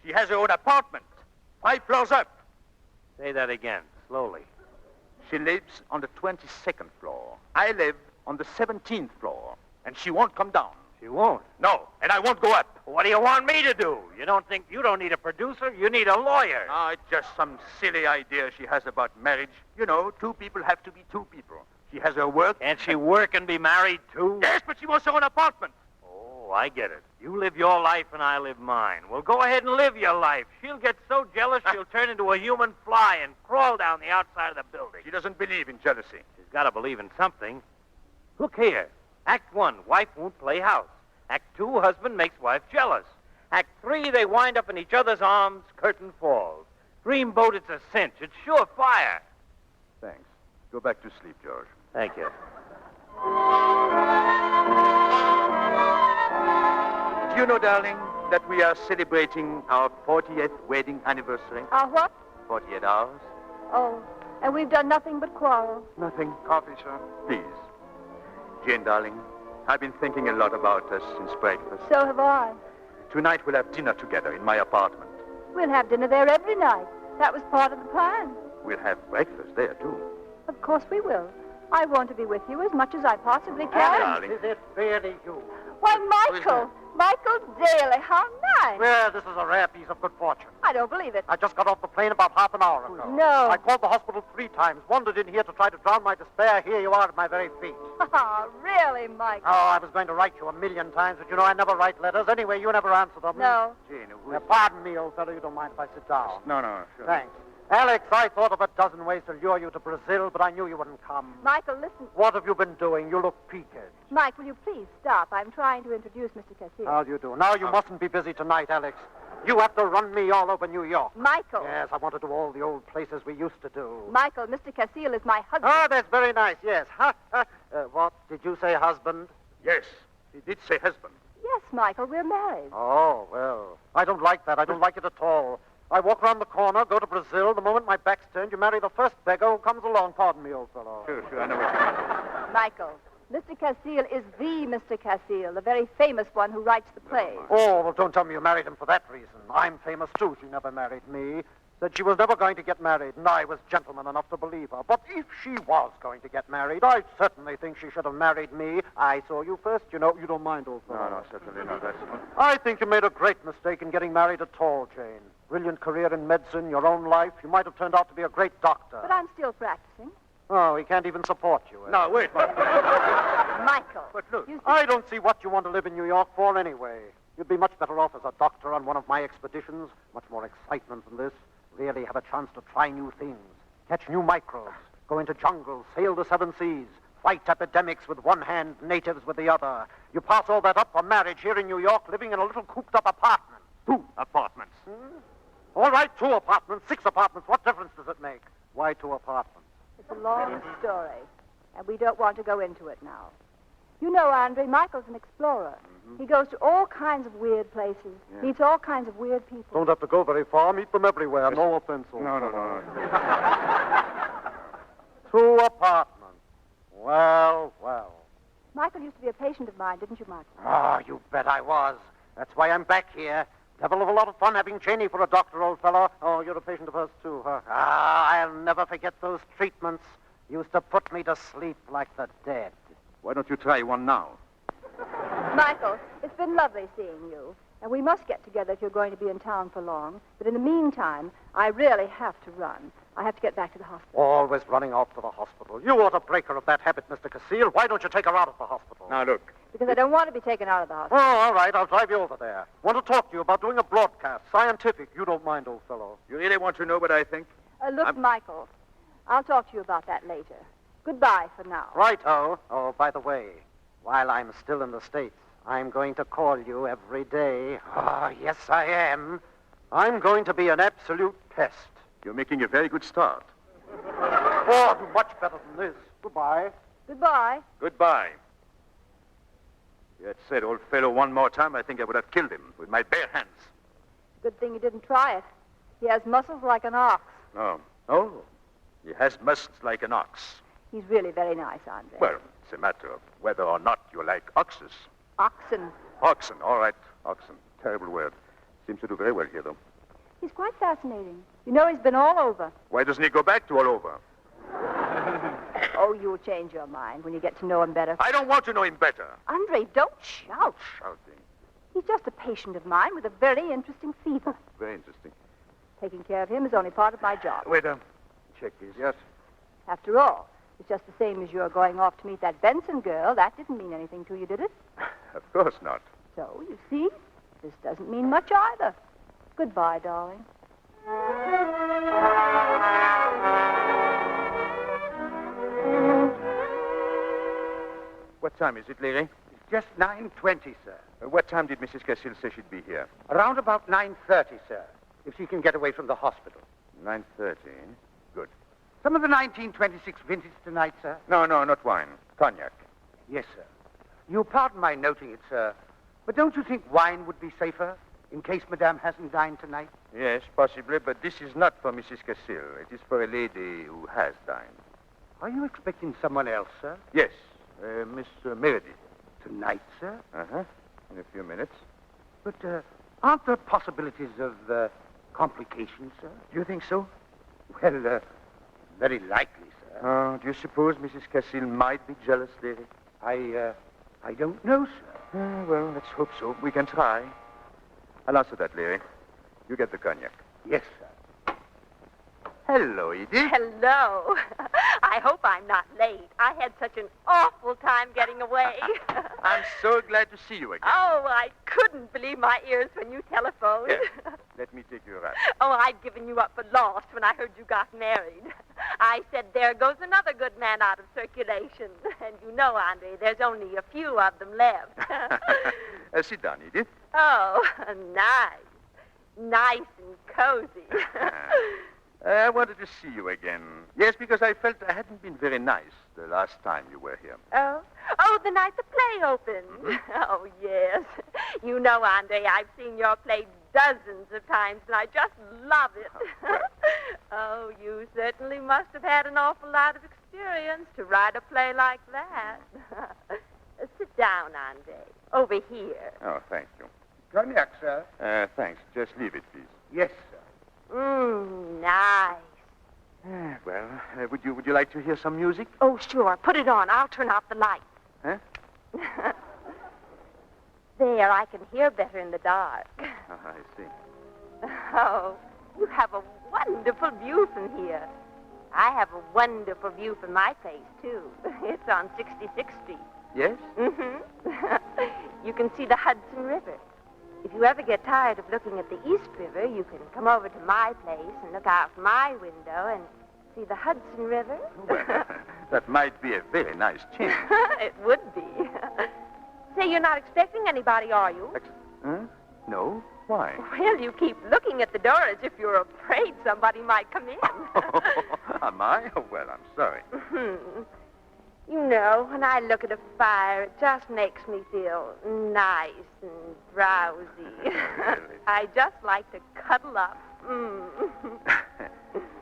she has her own apartment, 5 floors up. Say that again, slowly. She lives on the 22nd floor. I live on the 17th floor, and she won't come down. She won't? No, and I won't go up. What do you want me to do? You don't need a producer? You need a lawyer. Ah, it's just some silly idea she has about marriage. You know, 2 people have to be 2 people. She has her work. Can't she work and be married, too? Yes, but she wants her own apartment. Oh, I get it. You live your life and I live mine. Well, go ahead and live your life. She'll get so jealous she'll turn into a human fly and crawl down the outside of the building. She doesn't believe in jealousy. She's got to believe in something. Look here. Act 1, wife won't play house. Act 2, husband makes wife jealous. Act 3, they wind up in each other's arms, curtain falls. Dreamboat, it's a cinch. It's sure fire. Thanks. Go back to sleep, George. Thank you. Do you know, darling, that we are celebrating our 40th wedding anniversary? Our what? 48 hours. Oh, and we've done nothing but quarrel. Nothing. Coffee, sir. Please. Jane, darling, I've been thinking a lot about us since breakfast. So have I. Tonight we'll have dinner together in my apartment. We'll have dinner there every night. That was part of the plan. We'll have breakfast there, too. Of course we will. I want to be with you as much as I possibly can. Darling. Is it really you? Why, Michael! Michael Daly, how nice! Well, this is a rare piece of good fortune. I don't believe it. I just got off the plane about half an hour ago. No. I called the hospital 3 times, wandered in here to try to drown my despair. Here you are at my very feet. Oh, really, Michael? Oh, I was going to write you 1,000,000 times, but you know I never write letters. Anyway, you never answer them. No. Jane, Pardon me, old fellow. You don't mind if I sit down? No, sure. Thanks. Alex, I thought of a dozen ways to lure you to Brazil, but I knew you wouldn't come. Michael, listen. What have you been doing? You look peaked. Mike, will you please stop? I'm trying to introduce Mr. Castillo. How do you do? Now, you mustn't be busy tonight, Alex. You have to run me all over New York. Michael. Yes, I want to do all the old places we used to do. Michael, Mr. Cassile is my husband. Ah, that's very nice, yes. What, did you say husband? Yes, he did say husband. Yes, Michael, we're married. Oh, well, I don't like that. I don't like it at all. I walk around the corner, go to Brazil. The moment my back's turned, you marry the first beggar who comes along. Pardon me, old fellow. Sure, I know what you mean. Michael, Mr. Cassile is the Mr. Cassile, the very famous one who writes the plays. Oh, well, don't tell me you married him for that reason. I'm famous, too. She never married me. Said she was never going to get married, and I was gentleman enough to believe her. But if she was going to get married, I certainly think she should have married me. I saw you first, you know. You don't mind, old fellow. No, certainly not. I think you made a great mistake in getting married at all, Jane. Brilliant career in medicine, your own life. You might have turned out to be a great doctor. But I'm still practicing. Oh, he can't even support you. No, wait, Michael. But look, I don't see what you want to live in New York for anyway. You'd be much better off as a doctor on one of my expeditions. Much more excitement than this. Really have a chance to try new things. Catch new microbes. Go into jungles. Sail the seven seas. Fight epidemics with one hand, natives with the other. You pass all that up for marriage here in New York, living in a little cooped-up apartment. 2 apartments. All right, 2 apartments, 6 apartments. What difference does it make? Why 2 apartments? It's a long story, and we don't want to go into it now. You know, Andre, Michael's an explorer. He goes to all kinds of weird places, meets all kinds of weird people. Don't have to go very far. Meet them everywhere. No offense. No. 2 apartments. Well. Michael used to be a patient of mine, didn't you, Michael? Ah, you bet I was. That's why I'm back here. Devil of a lot of fun having Cheney for a doctor, old fellow. Oh, you're a patient of hers, too, huh? Ah, I'll never forget those treatments. Used to put me to sleep like the dead. Why don't you try one now? Michael, it's been lovely seeing you. And we must get together if you're going to be in town for long. But in the meantime, I really have to run. I have to get back to the hospital. Always running off to the hospital. You ought to break her of that habit, Mr. Cassile. Why don't you take her out of the hospital? Now, look. Because I don't want to be taken out of the hospital. Oh, all right. I'll drive you over there. Want to talk to you about doing a broadcast. Scientific. You don't mind, old fellow. You really want to know what I think? Look, Michael, I'll talk to you about that later. Goodbye for now. Right-o. Oh, by the way, while I'm still in the States, I'm going to call you every day. Oh, yes, I am. I'm going to be an absolute pest. You're making a very good start. Oh, do much better than this. Goodbye. Goodbye. Goodbye. If you had said, old fellow, one more time, I think I would have killed him with my bare hands. Good thing you didn't try it. He has muscles like an ox. No. Oh, he has muscles like an ox. He's really very nice, Andre. Well, it's a matter of whether or not you like oxes. Oxen. Oxen, all right. Oxen. Terrible word. Seems to do very well here, though. He's quite fascinating. You know, he's been all over. Why doesn't he go back to all over? Oh, you'll change your mind when you get to know him better. I don't want to know him better. Andre, don't shout. Shouting. He's just a patient of mine with a very interesting fever. Very interesting. Taking care of him is only part of my job. Wait, check this. Yes. After all, it's just the same as you're going off to meet that Benson girl. That didn't mean anything to you, did it? Of course not. So, you see, this doesn't mean much either. Goodbye, darling. What time is it, Leary? It's just 9:20, sir. What time did Mrs. Cassile say she'd be here? Around about 9:30, sir, if she can get away from the hospital. 9:30. Good. Some of the 1926 vintage tonight, sir? No, not wine. Cognac. Yes, sir. You'll pardon my noting it, sir, but don't you think wine would be safer in case Madame hasn't dined tonight? Yes, possibly, but this is not for Mrs. Cassile. It is for a lady who has dined. Are you expecting someone else, sir? Yes, Miss Meredith. Tonight, sir? Uh-huh. In a few minutes. But aren't there possibilities of complications, sir? Do you think so? Well, very likely, sir. Oh, do you suppose Mrs. Cassile might be jealous, Leary? I don't know, sir. Well, let's hope so. We can try. I'll answer that, Leary. You get the cognac. Yes, sir. Hello, Edie. Hello. I hope I'm not late. I had such an awful time getting away. I'm so glad to see you again. Oh, I couldn't believe my ears when you telephoned. Here, let me take you around. Oh, I'd given you up for lost when I heard you got married. I said, there goes another good man out of circulation. And you know, Andre, there's only a few of them left. Sit down, Edith. Oh, nice. nice and cozy. I wanted to see you again. Yes, because I felt I hadn't been very nice the last time you were here. Oh, the night the play opened. Mm-hmm. Oh, yes. You know, Andre, I've seen your play dozens of times, and I just love it. Oh, you certainly must have had an awful lot of experience to write a play like that. Sit down, Andre. Over here. Oh, thank you. Cognac, sir. Thanks. Just leave it, please. Yes, sir. Nice. Well, would you like to hear some music? Oh, sure. Put it on. I'll turn out the lights. Huh? There, I can hear better in the dark. Oh, I see. Oh, you have a wonderful view from here. I have a wonderful view from my place, too. It's on 66th Street. Yes? Mm-hmm. You can see the Hudson River. If you ever get tired of looking at the East River, you can come over to my place and look out my window and see the Hudson River. Well, that might be a very nice change. It would be. Say, you're not expecting anybody, are you? No? Why? Well, you keep looking at the door as if you're afraid somebody might come in. Am I? Oh, well, I'm sorry. You know, when I look at a fire, it just makes me feel nice and drowsy. Really? I just like to cuddle up.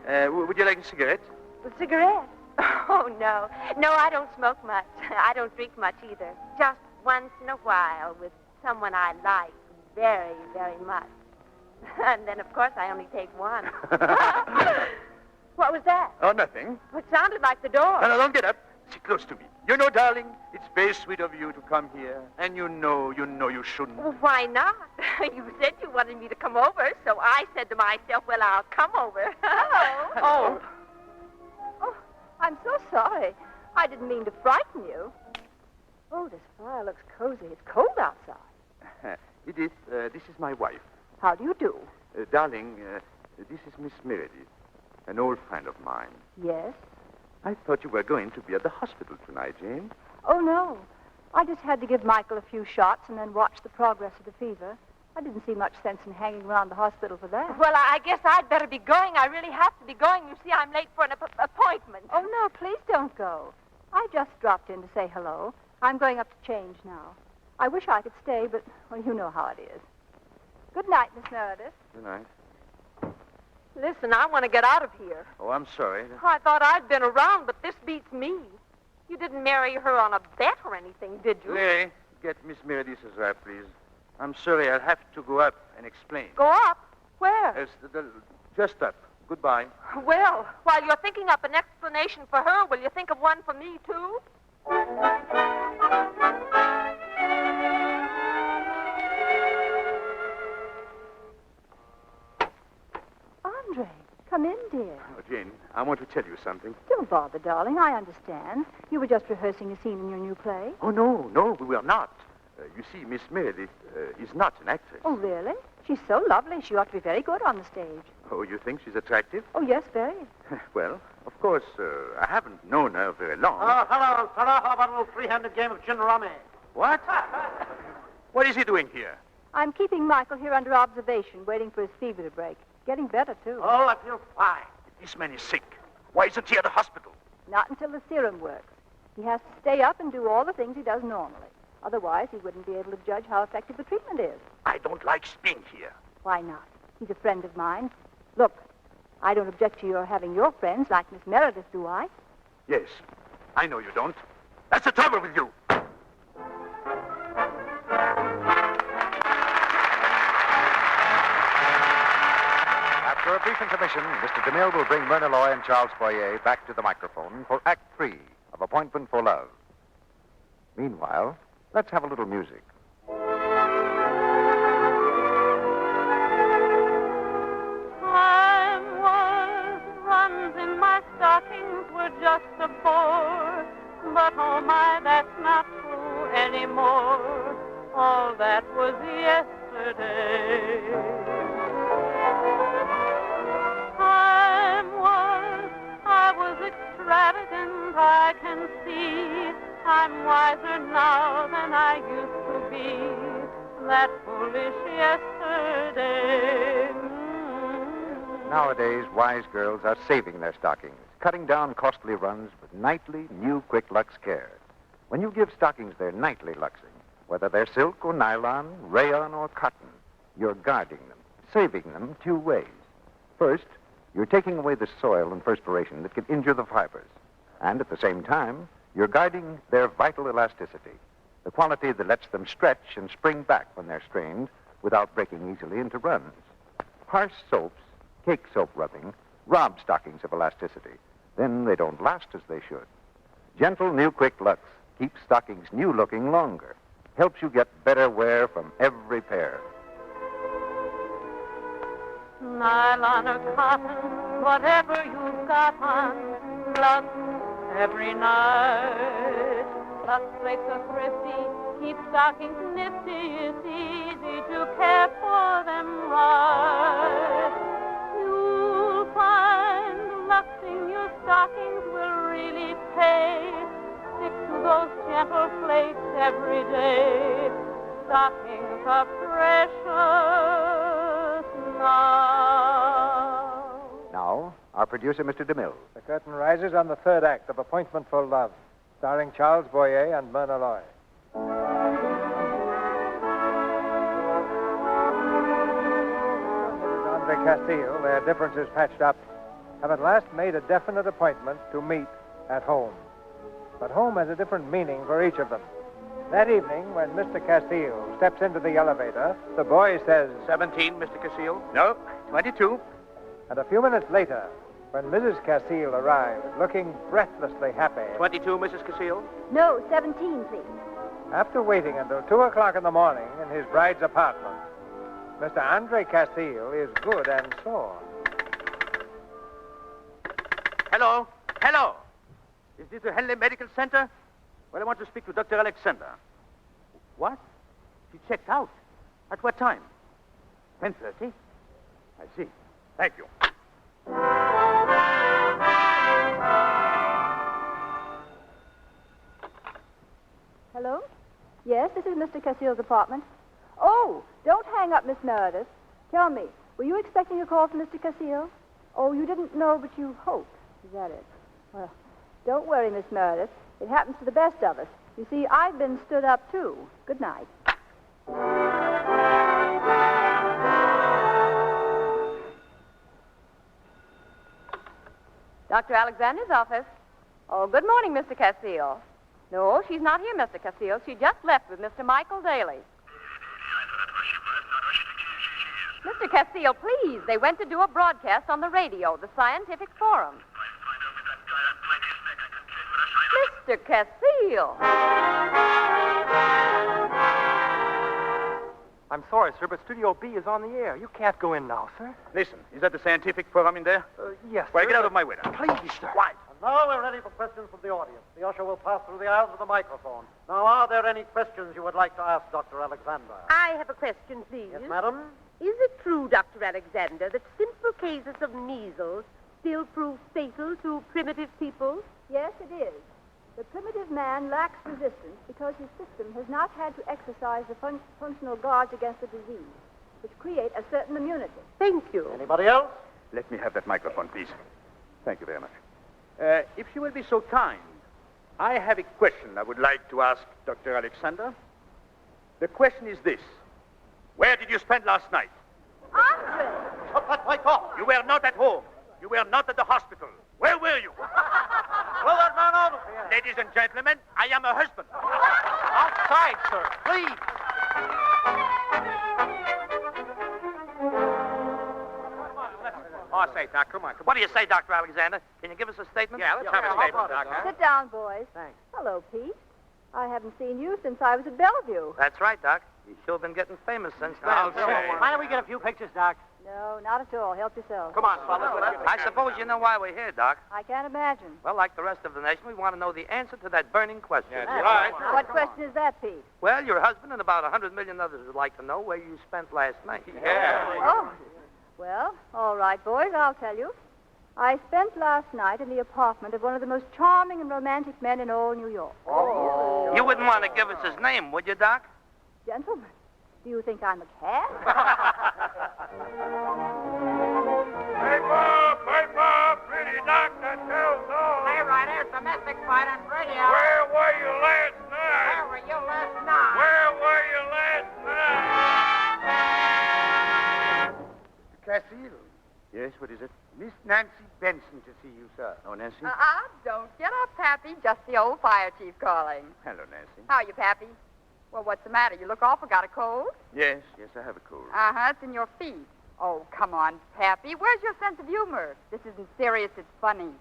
Would you like a cigarette? A cigarette? Oh, no. No, I don't smoke much. I don't drink much either. Just once in a while with someone I like very, very much. And then, of course, I only take one. What was that? Oh, nothing. It sounded like the door. No, don't get up. Sit close to me. You know, darling, it's very sweet of you to come here. And you know you shouldn't. Well, why not? You said you wanted me to come over, so I said to myself, well, I'll come over. Oh, I'm so sorry. I didn't mean to frighten you. Oh, this fire looks cozy. It's cold outside. Edith, this is my wife. How do you do? Darling, this is Miss Meredith, an old friend of mine. Yes? I thought you were going to be at the hospital tonight, Jane. Oh, no. I just had to give Michael a few shots and then watch the progress of the fever. I didn't see much sense in hanging around the hospital for that. Well, I guess I'd better be going. I really have to be going. You see, I'm late for an appointment. Oh, no, please don't go. I just dropped in to say hello. I'm going up to change now. I wish I could stay, but, well, you know how it is. Good night, Miss Meredith. Good night. Listen, I want to get out of here. Oh, I'm sorry. I thought I'd been around, but this beats me. You didn't marry her on a bet or anything, did you? Larry, get Miss Meredith's wrap, please. I'm sorry, I'll have to go up and explain. Go up? Where? Yes, just up. Goodbye. Well, while you're thinking up an explanation for her, will you think of one for me, too? Andre, come in, dear. Oh, Jane, I want to tell you something. Don't bother, darling. I understand. You were just rehearsing a scene in your new play. Oh, no, we were not. You see, Miss Meredith is not an actress. Oh, really? She's so lovely. She ought to be very good on the stage. Oh, you think she's attractive? Oh, yes, very. Well, of course, I haven't known her very long. Oh, hello, fella. How about a little three-handed game of gin rummy? What? What is he doing here? I'm keeping Michael here under observation, waiting for his fever to break. Getting better, too. Oh, I feel fine. This man is sick. Why isn't he at the hospital? Not until the serum works. He has to stay up and do all the things he does normally. Otherwise, he wouldn't be able to judge how effective the treatment is. I don't like being here. Why not? He's a friend of mine. Look, I don't object to your having your friends like Miss Meredith, do I? Yes, I know you don't. That's the trouble with you. After a brief intermission, Mr. DeMille will bring Myrna Loy and Charles Boyer back to the microphone for Act 3 of Appointment for Love. Meanwhile, let's have a little music. Time was, runs in my stockings were just a bore, but oh my, that's not true anymore. All that was yesterday. Time was, I was extravagant, I can see. I'm wiser now than I used to be. that foolish yesterday. Nowadays, wise girls are saving their stockings, cutting down costly runs with nightly new Quick Lux Care. When you give stockings their nightly luxing, whether they're silk or nylon, rayon or cotton, you're guarding them, saving them two ways. First, you're taking away the soil and perspiration that could injure the fibers. And at the same time, you're guarding their vital elasticity, the quality that lets them stretch and spring back when they're strained without breaking easily into runs. Harsh soaps, cake soap rubbing, rob stockings of elasticity. Then they don't last as they should. Gentle new Quick Lux keeps stockings new looking longer, helps you get better wear from every pair. Nylon or cotton, whatever you've got on, Lux every night. Lux flakes are thrifty, keep stockings nifty. It's easy to care for them right. You'll find luxing your stockings will really pay. Stick to those gentle flakes every day. Stockings are precious now. Now, our producer, Mr. DeMille. The curtain rises on the third act of Appointment for Love, starring Charles Boyer and Myrna Loy. Mrs. Andre Castile, their differences patched up, have at last made a definite appointment to meet at home. But home has a different meaning for each of them. That evening, when Mr. Castile steps into the elevator, the boy says, 17, Mr. Castile? No, 22. And a few minutes later, when Mrs. Castile arrives, looking breathlessly happy, 22, Mrs. Castile? No, 17, please. after waiting until 2 o'clock in the morning in his bride's apartment, Mr. Andre Castile is good and sore. Hello? Hello? Is this the Henley Medical Center? Well, I want to speak to Dr. Alexander. What? She checked out. At what time? 10:30? I see. Thank you. Hello? Yes, this is Mr. Castile's apartment. Oh, don't hang up, Miss Meredith. Tell me, were you expecting a call from Mr. Castile? Oh, you didn't know, but you hoped. Is that it? Well, don't worry, Miss Meredith. It happens to the best of us. You see, I've been stood up, too. Good night. Dr. Alexander's office. Oh, good morning, Mr. Castile. No, she's not here, Mr. Castile. She just left with Mr. Michael Daly. Mr. Castile, please. They went to do a broadcast on the radio, the Scientific Forum. Mr. Castile. I'm sorry, sir, but Studio B is on the air. You can't go in now, sir. Listen, is that the Scientific Forum in there? Yes, Well, sir. get out of my way now. Please, sir. Why? And now we're ready for questions from the audience. The usher will pass through the aisles with a microphone. Now, are there any questions you would like to ask Dr. Alexander? I have a question, please. Yes, madam? Is it true, Dr. Alexander, that simple cases of measles still prove fatal to primitive people? Yes, it is. The primitive man lacks resistance because his system has not had to exercise the functional guards against the disease, which create a certain immunity. Thank you. Anybody else? Let me have that microphone, please. Thank you very much. If you will be so kind, I have a question I would like to ask Dr. Alexander. The question is this. Where did you spend last night? Andre! Shut that mic off! You were not at home. You were not at the hospital. Where were you? Throw that man out of here! Ladies and gentlemen, I am a husband. Outside, sir. Please. Oh, say, Doc, come on. What do you say, Dr. Alexander? Can you give us a statement? Yeah, let's have a statement, Doc. Sit down, boys. Thanks. Hello, Pete. I haven't seen you since I was at Bellevue. That's right, Doc. You've sure been getting famous since then. I'll say. Why don't we get a few pictures, Doc? No, not at all. Help yourself. Come on, fellas. I suppose you know why we're here, Doc. I can't imagine. Well, like the rest of the nation, we want to know the answer to that burning question. That's right. What question is that, Pete? Well, your husband and about 100 million others would like to know where you spent last night. Yeah. Oh, well, all right, boys, I'll tell you. I spent last night in the apartment of one of the most charming and romantic men in all New York. You wouldn't want to give us his name, would you, Doc? Gentlemen, Do you think I'm a cat? Paper, pretty doctor tells all. Hey, Ryder, it's domestic fight on radio. Where were you last night? Where were you last night? Where were you last night? Cassie? Yes, what is it? Miss Nancy Benson to see you, sir. Oh, Nancy? Don't get up, Pappy. Just the old fire chief calling. Hello, Nancy. How are you, Pappy? Well, what's the matter? You look awful. Got a cold? Yes, I have a cold. Uh-huh, it's in your feet. Oh, come on, Pappy. Where's your sense of humor? This isn't serious, it's funny.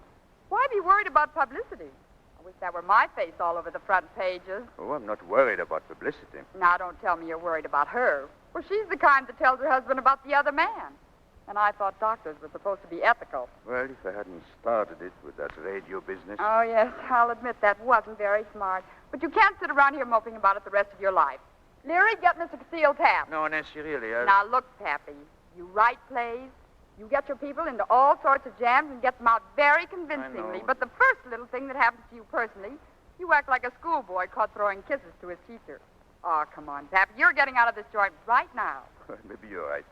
Why be worried about publicity? I wish that were my face all over the front pages. Oh, I'm not worried about publicity. Now, don't tell me you're worried about her. Well, she's the kind that tells her husband about the other man. And I thought doctors were supposed to be ethical. Well, if I hadn't started it with that radio business... Oh, yes, I'll admit that wasn't very smart. But you can't sit around here moping about it the rest of your life. Leary, get Mr. Casile tapped. No, Nancy, really, Now, look, Pappy, you write plays, you get your people into all sorts of jams and get them out very convincingly. But the first little thing that happens to you personally, you act like a schoolboy caught throwing kisses to his teacher. Oh, come on, Pappy, you're getting out of this joint right now. Maybe you're right.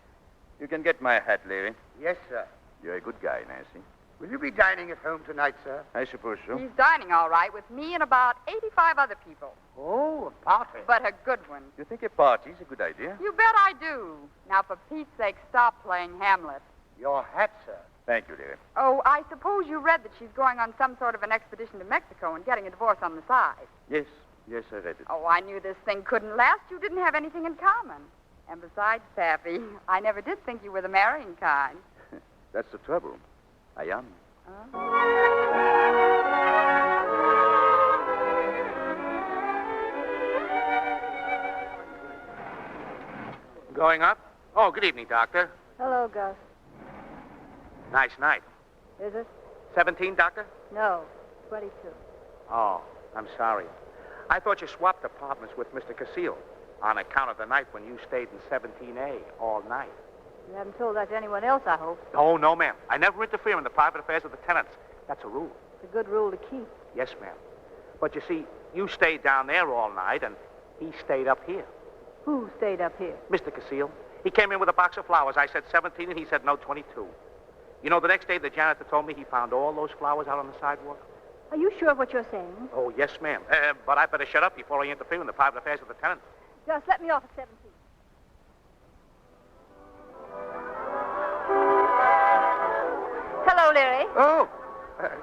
You can get my hat, Leary. Yes, sir. You're a good guy, Nancy. Will you be dining at home tonight, sir? I suppose so. He's dining all right with me and about 85 other people. Oh, a party. But a good one. You think a party's a good idea? You bet I do. Now, for Pete's sake, stop playing Hamlet. Your hat, sir. Thank you, Leary. Oh, I suppose you read that she's going on some sort of an expedition to Mexico and getting a divorce on the side. Yes, I read it. Oh, I knew this thing couldn't last. You didn't have anything in common. And besides, Pappy, I never did think you were the marrying kind. That's the trouble. I am. Going up? Oh, good evening, Doctor. Hello, Gus. Nice night. Is it? 17, Doctor? No, 22. Oh, I'm sorry. I thought you swapped apartments with Mr. Casile on account of the night when you stayed in 17A all night. You haven't told that to anyone else, I hope. Oh, no, ma'am. I never interfere in the private affairs of the tenants. That's a rule. It's a good rule to keep. Yes, ma'am. But you see, you stayed down there all night, and he stayed up here. Who stayed up here? Mr. Casile. He came in with a box of flowers. I said 17, and he said no, 22. You know, the next day, the janitor told me he found all those flowers out on the sidewalk. Are you sure of what you're saying? Oh, yes, ma'am. But I better shut up before I interfere in the private affairs of the tenants. Just let me off at 17. Hello, Leary. Oh,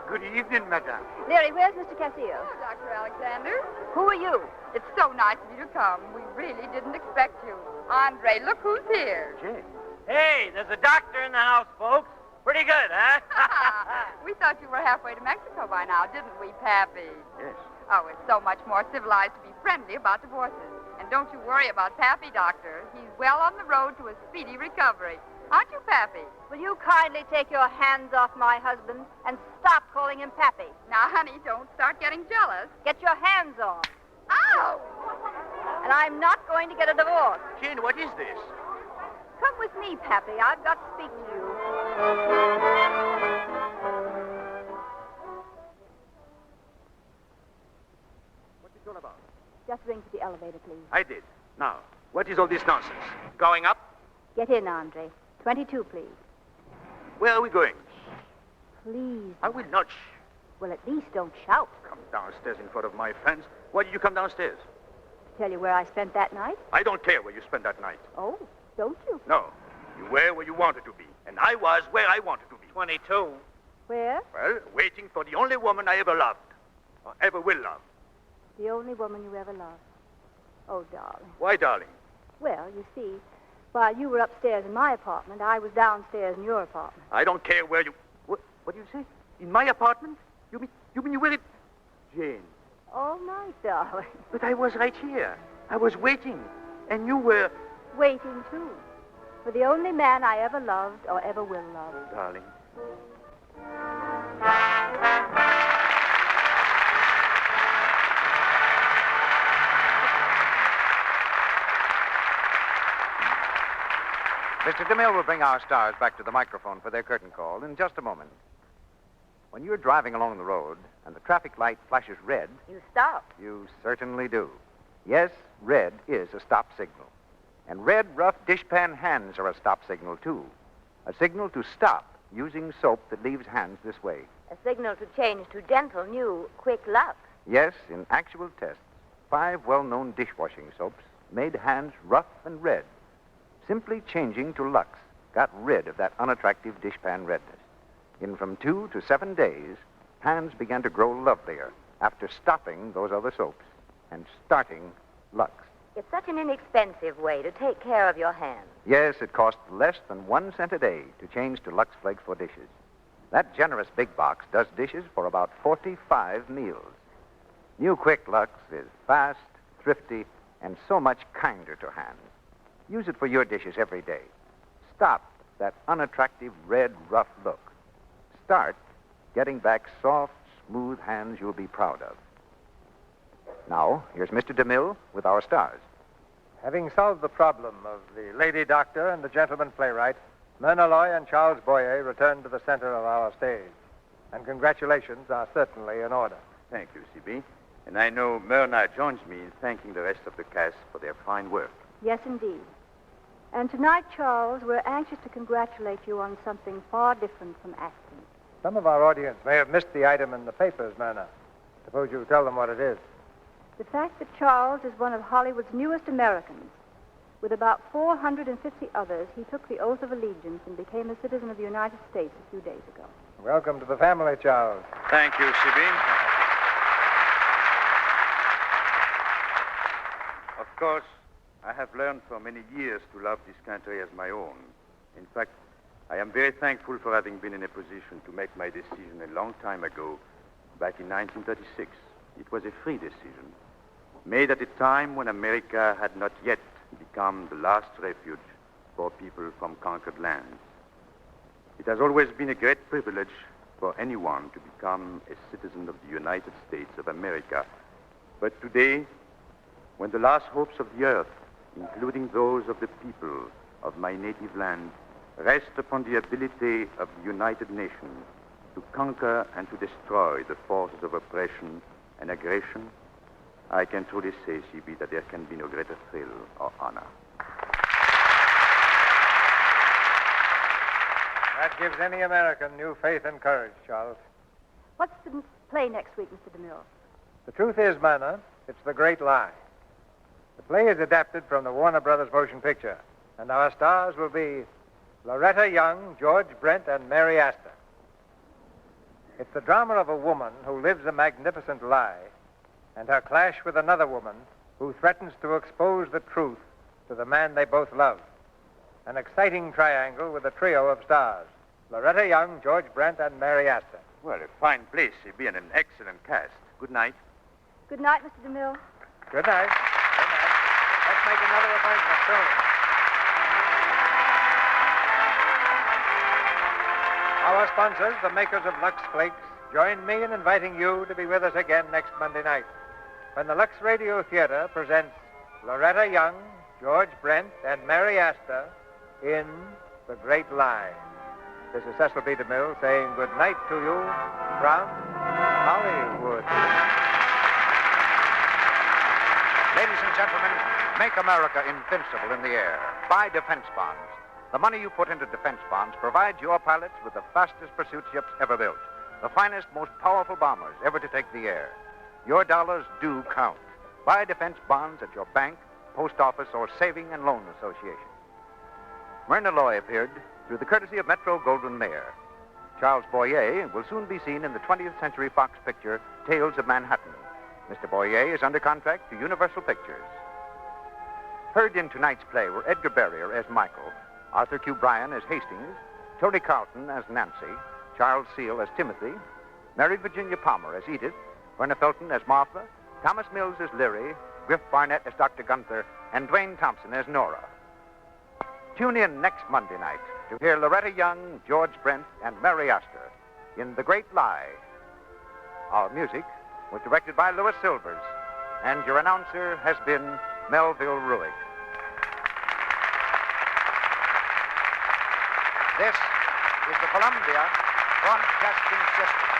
good evening, madame. Leary, where's Mr. Casile? Hello, Dr. Alexander. Who are you? It's so nice of you to come. We really didn't expect you. Andre, look who's here. Jay. Hey, there's a doctor in the house, folks. Pretty good, huh? We thought you were halfway to Mexico by now, didn't we, Pappy? Yes. Oh, it's so much more civilized to be friendly about divorces. And don't you worry about Pappy, Doctor. He's well on the road to a speedy recovery. Aren't you, Pappy? Will you kindly take your hands off my husband and stop calling him Pappy? Now, honey, don't start getting jealous. Get your hands off. Ow! And I'm not going to get a divorce. Jane, what is this? Come with me, Pappy. I've got to speak to you. What's it all about? Just ring for the elevator, please. I did. Now, what is all this nonsense? Going up? Get in, Andre. 22, please. Where are we going? Please. I will not. Well, at least don't shout. Come downstairs in front of my friends. Why did you come downstairs? Tell you where I spent that night? I don't care where you spent that night. Oh, don't you? No. You were where you wanted to be. And I was where I wanted to be. 22. Where? Well, waiting for the only woman I ever loved. Or ever will love. The only woman you ever loved. Oh, darling. Why, darling? Well, you see, while you were upstairs in my apartment, I was downstairs in your apartment. I don't care where you... What do you say? In my apartment? You mean you were it... Jane. All night, darling. But I was right here. I was waiting. And you were... Waiting, too. For the only man I ever loved or ever will love. Oh, darling. Mr. DeMille will bring our stars back to the microphone for their curtain call in just a moment. When you're driving along the road and the traffic light flashes red... You stop. You certainly do. Yes, red is a stop signal. And red, rough dishpan hands are a stop signal, too. A signal to stop using soap that leaves hands this way. A signal to change to gentle, new, quick Lux. Yes, in actual tests, 5 well-known dishwashing soaps made hands rough and red. Simply changing to Lux got rid of that unattractive dishpan redness. In from 2 to 7 days, hands began to grow lovelier after stopping those other soaps and starting Lux. It's such an inexpensive way to take care of your hands. Yes, it costs less than 1 cent a day to change to Lux Flakes for dishes. That generous big box does dishes for about 45 meals. New Quick Lux is fast, thrifty, and so much kinder to hands. Use it for your dishes every day. Stop that unattractive red, rough look. Start getting back soft, smooth hands you'll be proud of. Now, here's Mr. DeMille with our stars. Having solved the problem of the lady doctor and the gentleman playwright, Myrna Loy and Charles Boyer return to the center of our stage. And congratulations are certainly in order. Thank you, C.B. And I know Myrna joins me in thanking the rest of the cast for their fine work. Yes, indeed. And tonight, Charles, we're anxious to congratulate you on something far different from acting. Some of our audience may have missed the item in the papers, Myrna. Suppose you tell them what it is. The fact that Charles is one of Hollywood's newest Americans. With about 450 others, he took the oath of allegiance and became a citizen of the United States a few days ago. Welcome to the family, Charles. Thank you, C.B. Of course, I have learned for many years to love this country as my own. In fact, I am very thankful for having been in a position to make my decision a long time ago, back in 1936. It was a free decision, made at a time when America had not yet become the last refuge for people from conquered lands. It has always been a great privilege for anyone to become a citizen of the United States of America. But today, when the last hopes of the earth, including those of the people of my native land, rest upon the ability of the United Nations to conquer and to destroy the forces of oppression and aggression, I can truly say, C.B., that there can be no greater thrill or honor. That gives any American new faith and courage, Charles. What's the play next week, Mr. DeMille? The truth is, Myrna, it's The Great Lie. The play is adapted from the Warner Brothers motion picture, and our stars will be Loretta Young, George Brent, and Mary Astor. It's the drama of a woman who lives a magnificent lie and her clash with another woman who threatens to expose the truth to the man they both love. An exciting triangle with a trio of stars, Loretta Young, George Brent, and Mary Astor. Well, a fine place, C.B., and an excellent cast. Good night. Good night, Mr. DeMille. Good night. Good night. Let's make another appointment soon. Our sponsors, the makers of Lux Flakes, join me in inviting you to be with us again next Monday night when the Lux Radio Theater presents Loretta Young, George Brent, and Mary Astor in The Great Lie. This is Cecil B. DeMille saying good night to you from Hollywood. Ladies and gentlemen, make America invincible in the air. Buy defense bonds. The money you put into defense bonds provides your pilots with the fastest pursuit ships ever built, the finest, most powerful bombers ever to take the air. Your dollars do count. Buy defense bonds at your bank, post office, or saving and loan association. Myrna Loy appeared through the courtesy of Metro-Goldwyn-Mayer. Charles Boyer will soon be seen in the 20th Century Fox picture, Tales of Manhattan. Mr. Boyer is under contract to Universal Pictures. Heard in tonight's play were Edgar Barrier as Michael, Arthur Q. Bryan as Hastings, Tony Carlton as Nancy, Charles Seal as Timothy, Mary Virginia Palmer as Edith, Verna Felton as Martha, Thomas Mills as Leary, Griff Barnett as Dr. Gunther, and Dwayne Thompson as Nora. Tune in next Monday night to hear Loretta Young, George Brent, and Mary Astor in The Great Lie. Our music was directed by Louis Silvers, and your announcer has been Melville Ruick. This is the Columbia Broadcasting System.